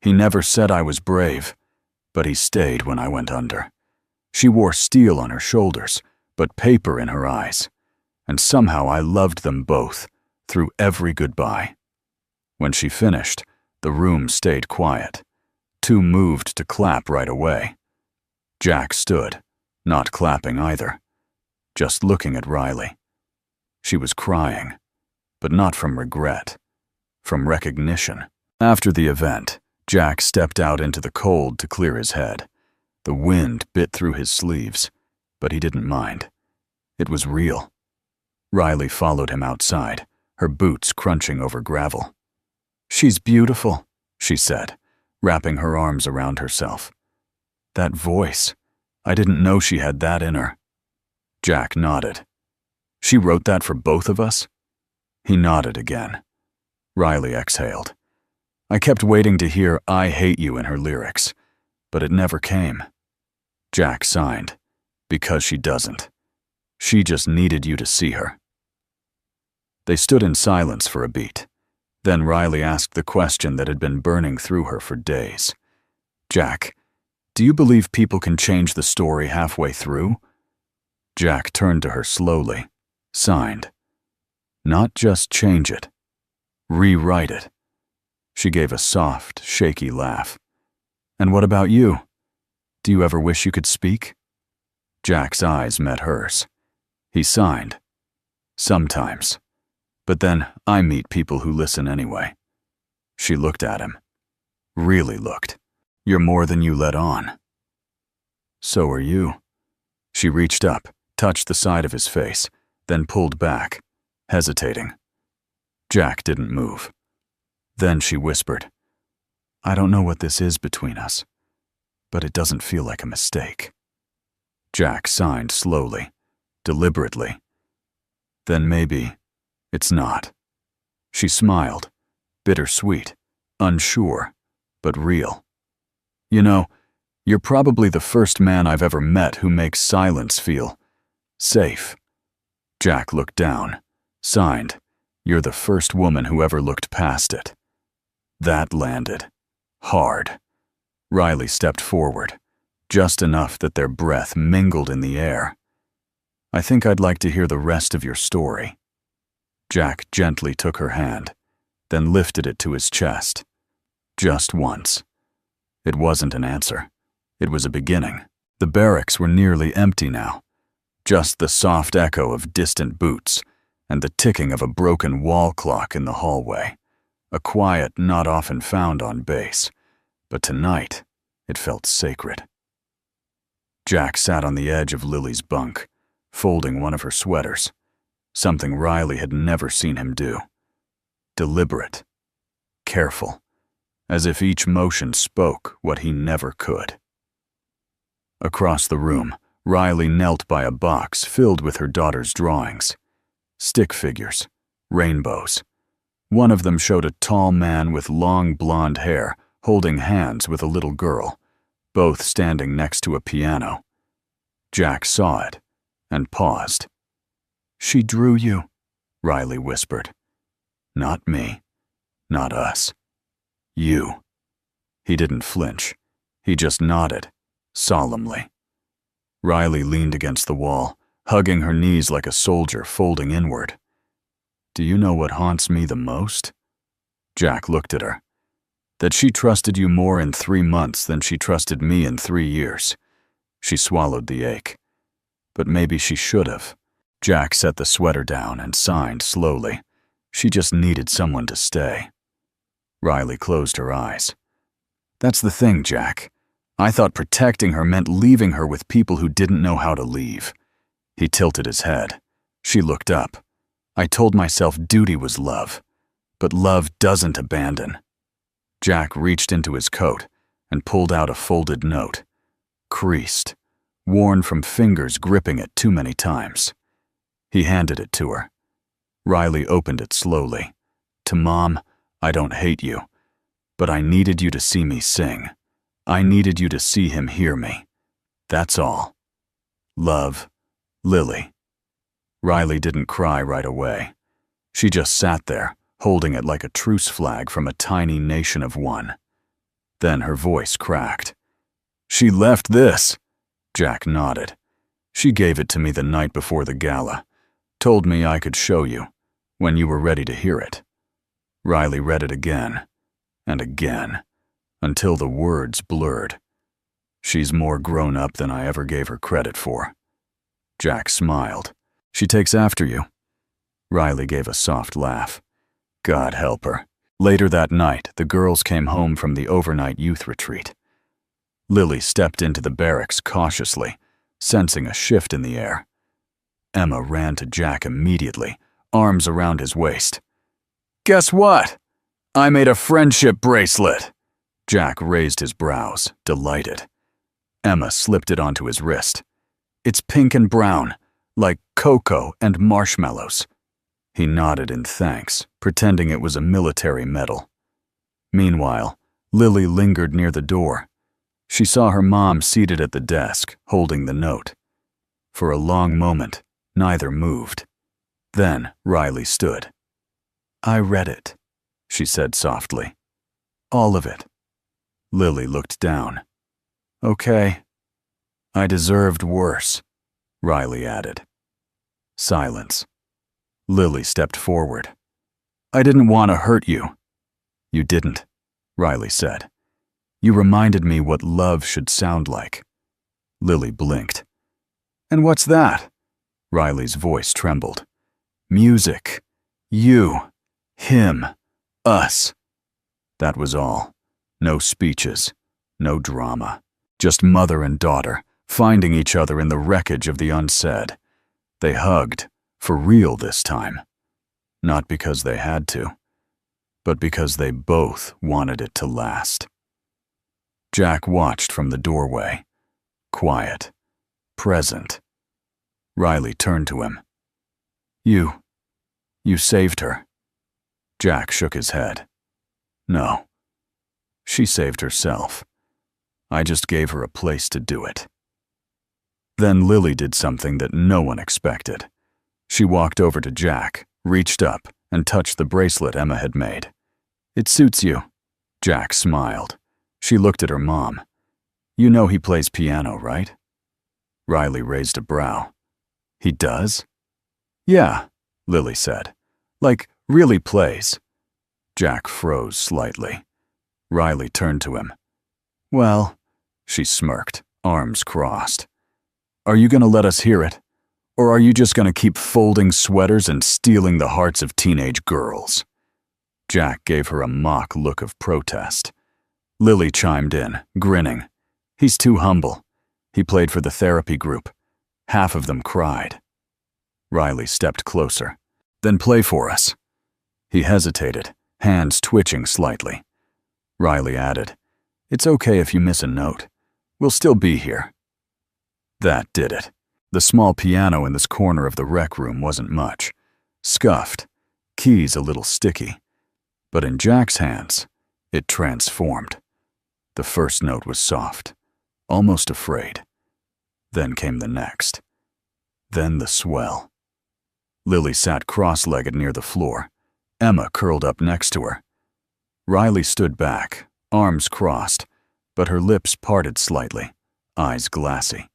He never said I was brave, but he stayed when I went under. She wore steel on her shoulders, but paper in her eyes, and somehow I loved them both, through every goodbye. When she finished, the room stayed quiet, too moved to clap right away. Jack stood, not clapping either, just looking at Riley. She was crying, but not from regret, from recognition. After the event, Jack stepped out into the cold to clear his head. The wind bit through his sleeves, but he didn't mind. It was real. Riley followed him outside, her boots crunching over gravel. She's beautiful, she said, wrapping her arms around herself. That voice, I didn't know she had that in her. Jack nodded. She wrote that for both of us? He nodded again. Riley exhaled. I kept waiting to hear I hate you in her lyrics, but it never came. Jack signed, because she doesn't. She just needed you to see her. They stood in silence for a beat. Then Riley asked the question that had been burning through her for days. Jack, do you believe people can change the story halfway through? Jack turned to her slowly, signed. Not just change it. Rewrite it. She gave a soft, shaky laugh. And what about you? Do you ever wish you could speak? Jack's eyes met hers. He signed. Sometimes. But then I meet people who listen anyway. She looked at him. Really looked. You're more than you let on. So are you. She reached up, touched the side of his face, then pulled back, hesitating. Jack didn't move. Then she whispered, I don't know what this is between us, but it doesn't feel like a mistake. Jack signed slowly, deliberately. Then maybe it's not. She smiled, bittersweet, unsure, but real. You know, you're probably the first man I've ever met who makes silence feel safe. Jack looked down, signed, You're the first woman who ever looked past it. That landed. Hard. Riley stepped forward, just enough that their breath mingled in the air. I think I'd like to hear the rest of your story. Jack gently took her hand, then lifted it to his chest. Just once. It wasn't an answer. It was a beginning. The barracks were nearly empty now. Just the soft echo of distant boots, and the ticking of a broken wall clock in the hallway, a quiet not often found on base, but tonight it felt sacred. Jack sat on the edge of Lily's bunk, folding one of her sweaters, something Riley had never seen him do. Deliberate, careful, as if each motion spoke what he never could. Across the room, Riley knelt by a box filled with her daughter's drawings. Stick figures, rainbows. One of them showed a tall man with long blonde hair holding hands with a little girl, both standing next to a piano. Jack saw it and paused. "She drew you," Riley whispered. "Not me. Not us. You." He didn't flinch. He just nodded, solemnly. Riley leaned against the wall, hugging her knees like a soldier folding inward. "Do you know what haunts me the most?" Jack looked at her. "That she trusted you more in 3 months than she trusted me in 3 years. She swallowed the ache. But maybe she should have." Jack set the sweater down and signed slowly. She just needed someone to stay. Riley closed her eyes. "That's the thing, Jack. I thought protecting her meant leaving her with people who didn't know how to leave." He tilted his head. She looked up. "I told myself duty was love, but love doesn't abandon." Jack reached into his coat and pulled out a folded note, creased, worn from fingers gripping it too many times. He handed it to her. Riley opened it slowly. "To Mom, I don't hate you, but I needed you to see me sing. I needed you to see him hear me. That's all. Love, Lily." Riley didn't cry right away. She just sat there, holding it like a truce flag from a tiny nation of one. Then her voice cracked. "She left this." Jack nodded. "She gave it to me the night before the gala. Told me I could show you, when you were ready to hear it." Riley read it again, and again, until the words blurred. "She's more grown up than I ever gave her credit for." Jack smiled. "She takes after you." Riley gave a soft laugh. God help her. Later that night, the girls came home from the overnight youth retreat. Lily stepped into the barracks cautiously, sensing a shift in the air. Emma ran to Jack immediately, arms around his waist. "Guess what? I made a friendship bracelet." Jack raised his brows, delighted. Emma slipped it onto his wrist. "It's pink and brown, like cocoa and marshmallows." He nodded in thanks, pretending it was a military medal. Meanwhile, Lily lingered near the door. She saw her mom seated at the desk, holding the note. For a long moment, neither moved. Then Riley stood. "I read it," she said softly. "All of it." Lily looked down. "Okay. I deserved worse," Riley added. Silence. Lily stepped forward. "I didn't want to hurt you." "You didn't," Riley said. "You reminded me what love should sound like." Lily blinked. "And what's that?" Riley's voice trembled. "Music. You. Him. Us." That was all. No speeches. No drama. Just mother and daughter, finding each other in the wreckage of the unsaid. They hugged, for real this time. Not because they had to, but because they both wanted it to last. Jack watched from the doorway. Quiet. Present. Riley turned to him. You saved her." Jack shook his head. "No. She saved herself. I just gave her a place to do it." Then Lily did something that no one expected. She walked over to Jack, reached up, and touched the bracelet Emma had made. "It suits you." Jack smiled. She looked at her mom. "You know he plays piano, right?" Riley raised a brow. "He does?" "Yeah," Lily said. "Like, really plays." Jack froze slightly. Riley turned to him. "Well," she smirked, arms crossed. "Are you going to let us hear it? Or are you just gonna keep folding sweaters and stealing the hearts of teenage girls?" Jack gave her a mock look of protest. Lily chimed in, grinning. "He's too humble. He played for the therapy group. Half of them cried." Riley stepped closer. "Then play for us." He hesitated, hands twitching slightly. Riley added, "It's okay if you miss a note. We'll still be here." That did it. The small piano in this corner of the rec room wasn't much. Scuffed, keys a little sticky. But in Jack's hands, it transformed. The first note was soft, almost afraid. Then came the next. Then the swell. Lily sat cross-legged near the floor, Emma curled up next to her. Riley stood back, arms crossed, but her lips parted slightly, eyes glassy.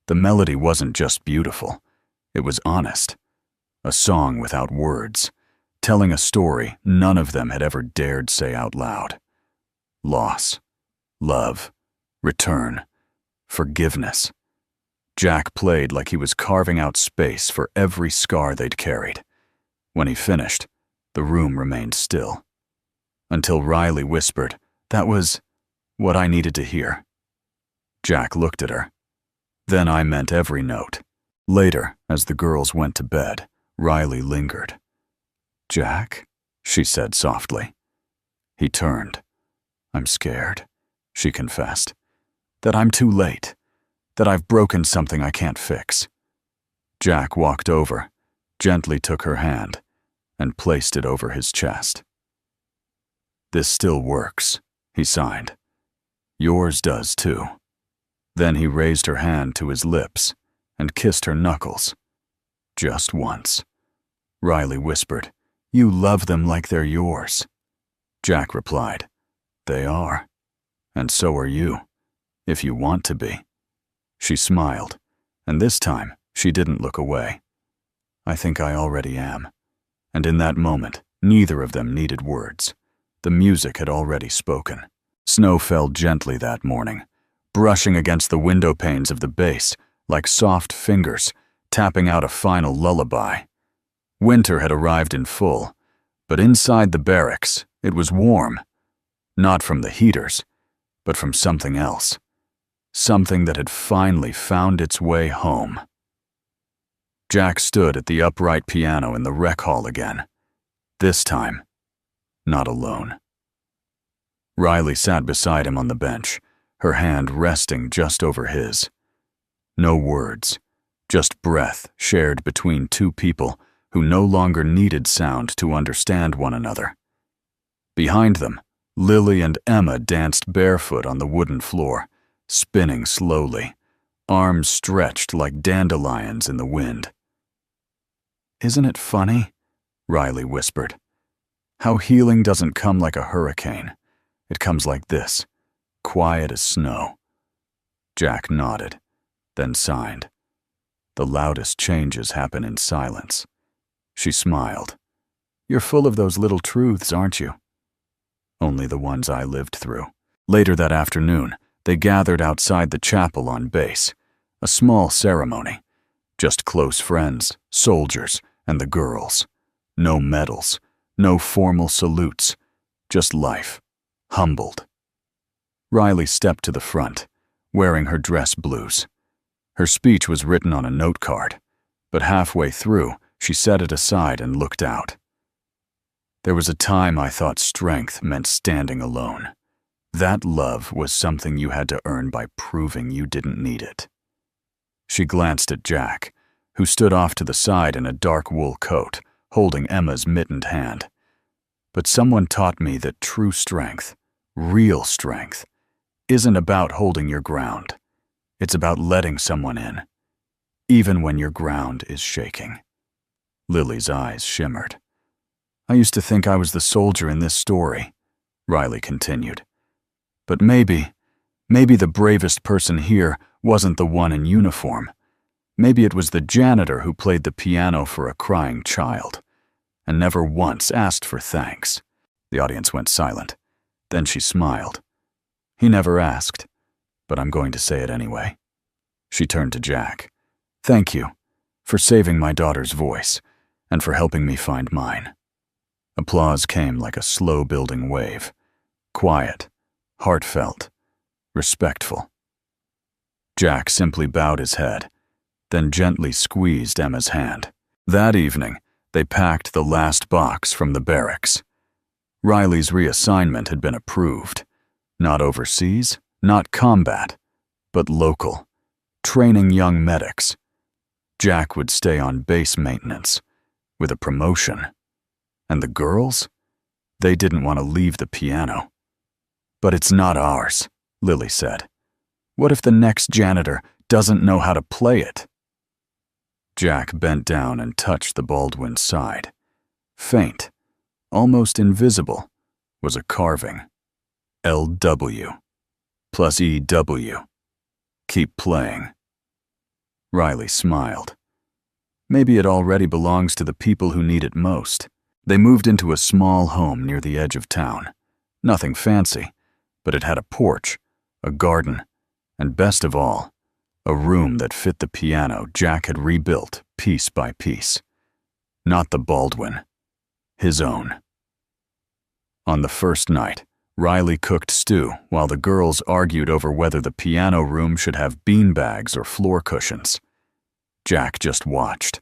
The melody wasn't just beautiful, it was honest. A song without words, telling a story none of them had ever dared say out loud. Loss, love, return, forgiveness. Jack played like he was carving out space for every scar they'd carried. When he finished, the room remained still. Until Riley whispered, "That was what I needed to hear." Jack looked at her. Then I meant every note. Later, as the girls went to bed, Riley lingered. "Jack?" she said softly. He turned. "I'm scared," she confessed. "That I'm too late. That I've broken something I can't fix." Jack walked over, gently took her hand, and placed it over his chest. "This still works," he signed. "Yours does too." Then he raised her hand to his lips and kissed her knuckles. Just once. Riley whispered, "You love them like they're yours." Jack replied, "They are. And so are you, if you want to be." She smiled, and this time she didn't look away. "I think I already am." And in that moment, neither of them needed words. The music had already spoken. Snow fell gently that morning, brushing against the window panes of the base like soft fingers, tapping out a final lullaby. Winter had arrived in full, but inside the barracks, it was warm. Not from the heaters, but from something else. Something that had finally found its way home. Jack stood at the upright piano in the rec hall again. This time, not alone. Riley sat beside him on the bench, her hand resting just over his. No words, just breath shared between two people who no longer needed sound to understand one another. Behind them, Lily and Emma danced barefoot on the wooden floor, spinning slowly, arms stretched like dandelions in the wind. "Isn't it funny?" Riley whispered. "How healing doesn't come like a hurricane. It comes like this, quiet as snow." Jack nodded, then signed. "The loudest changes happen in silence." She smiled. "You're full of those little truths, aren't you?" "Only the ones I lived through." Later that afternoon, they gathered outside the chapel on base. A small ceremony. Just close friends, soldiers, and the girls. No medals, no formal salutes, just life, humbled. Riley stepped to the front, wearing her dress blues. Her speech was written on a note card, but halfway through, she set it aside and looked out. "There was a time I thought strength meant standing alone. That love was something you had to earn by proving you didn't need it." She glanced at Jack, who stood off to the side in a dark wool coat, holding Emma's mittened hand. "But someone taught me that true strength, real strength, isn't about holding your ground. It's about letting someone in, even when your ground is shaking." Lily's eyes shimmered. "I used to think I was the soldier in this story," Riley continued. "But maybe the bravest person here wasn't the one in uniform. Maybe it was the janitor who played the piano for a crying child and never once asked for thanks." The audience went silent. Then she smiled. "He never asked, but I'm going to say it anyway." She turned to Jack. "Thank you for saving my daughter's voice, and for helping me find mine." Applause came like a slow-building wave, quiet, heartfelt, respectful. Jack simply bowed his head, then gently squeezed Emma's hand. That evening, they packed the last box from the barracks. Riley's reassignment had been approved. Not overseas, not combat, but local, training young medics. Jack would stay on base maintenance, with a promotion. And the girls? They didn't want to leave the piano. "But it's not ours," Lily said. "What if the next janitor doesn't know how to play it?" Jack bent down and touched the Baldwin's side. Faint, almost invisible, was a carving. LW plus EW. Keep playing. Riley smiled. Maybe it already belongs to the people who need it most. They moved into a small home near the edge of town. Nothing fancy, but it had a porch, a garden, and best of all, a room that fit the piano Jack had rebuilt piece by piece. Not the Baldwin, his own. On the first night, Riley cooked stew while the girls argued over whether the piano room should have beanbags or floor cushions. Jack just watched,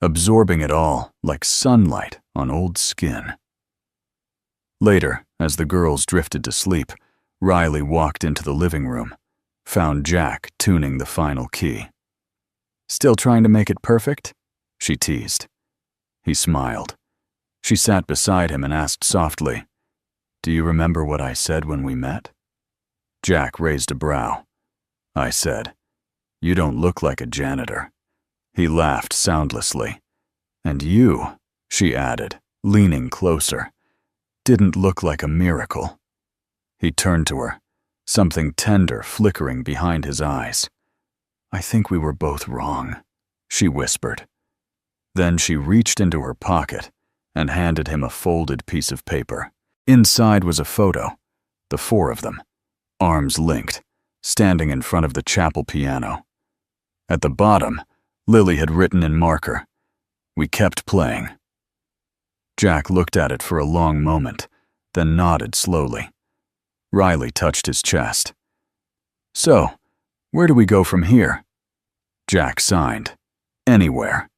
absorbing it all like sunlight on old skin. Later, as the girls drifted to sleep, Riley walked into the living room, found Jack tuning the final key. "Still trying to make it perfect?" she teased. He smiled. She sat beside him and asked softly, "Do you remember what I said when we met?" Jack raised a brow. "I said, 'You don't look like a janitor.'" He laughed soundlessly. "And you," she added, leaning closer, "didn't look like a miracle." He turned to her, something tender flickering behind his eyes. "I think we were both wrong," she whispered. Then she reached into her pocket and handed him a folded piece of paper. Inside was a photo, the four of them, arms linked, standing in front of the chapel piano. At the bottom, Lily had written in marker, "We kept playing." Jack looked at it for a long moment, then nodded slowly. Riley touched his chest. "So, where do we go from here?" Jack signed. "Anywhere.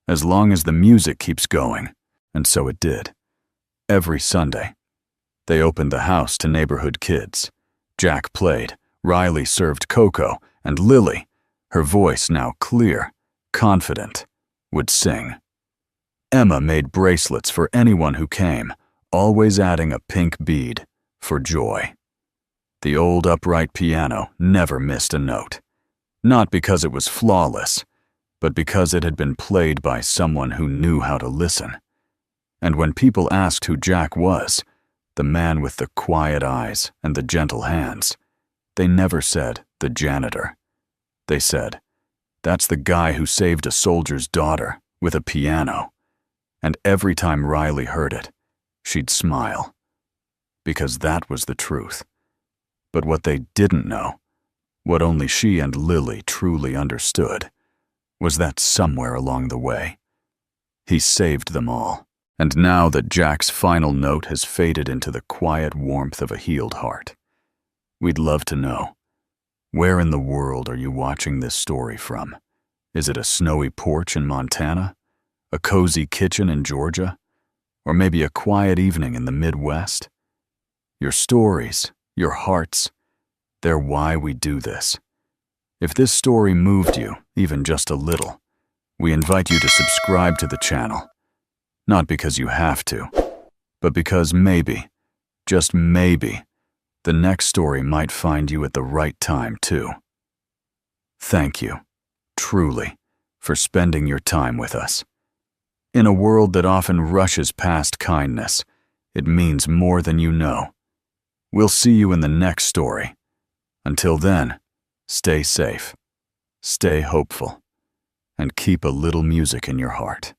As long as the music keeps going." And so it did. Every Sunday. They opened the house to neighborhood kids. Jack played, Riley served cocoa, and Lily, her voice now clear, confident, would sing. Emma made bracelets for anyone who came, always adding a pink bead for joy. The old upright piano never missed a note. Not because it was flawless, but because it had been played by someone who knew how to listen. And when people asked who Jack was, the man with the quiet eyes and the gentle hands, they never said the janitor. They said, "That's the guy who saved a soldier's daughter with a piano." And every time Riley heard it, she'd smile. Because that was the truth. But what they didn't know, what only she and Lily truly understood, was that somewhere along the way, he saved them all. And now that Jack's final note has faded into the quiet warmth of a healed heart, we'd love to know, where in the world are you watching this story from? Is it a snowy porch in Montana? A cozy kitchen in Georgia? Or maybe a quiet evening in the Midwest? Your stories, your hearts, they're why we do this. If this story moved you, even just a little, we invite you to subscribe to the channel. Not because you have to, but because maybe, just maybe, the next story might find you at the right time too. Thank you, truly, for spending your time with us. In a world that often rushes past kindness, it means more than you know. We'll see you in the next story. Until then, stay safe, stay hopeful, and keep a little music in your heart.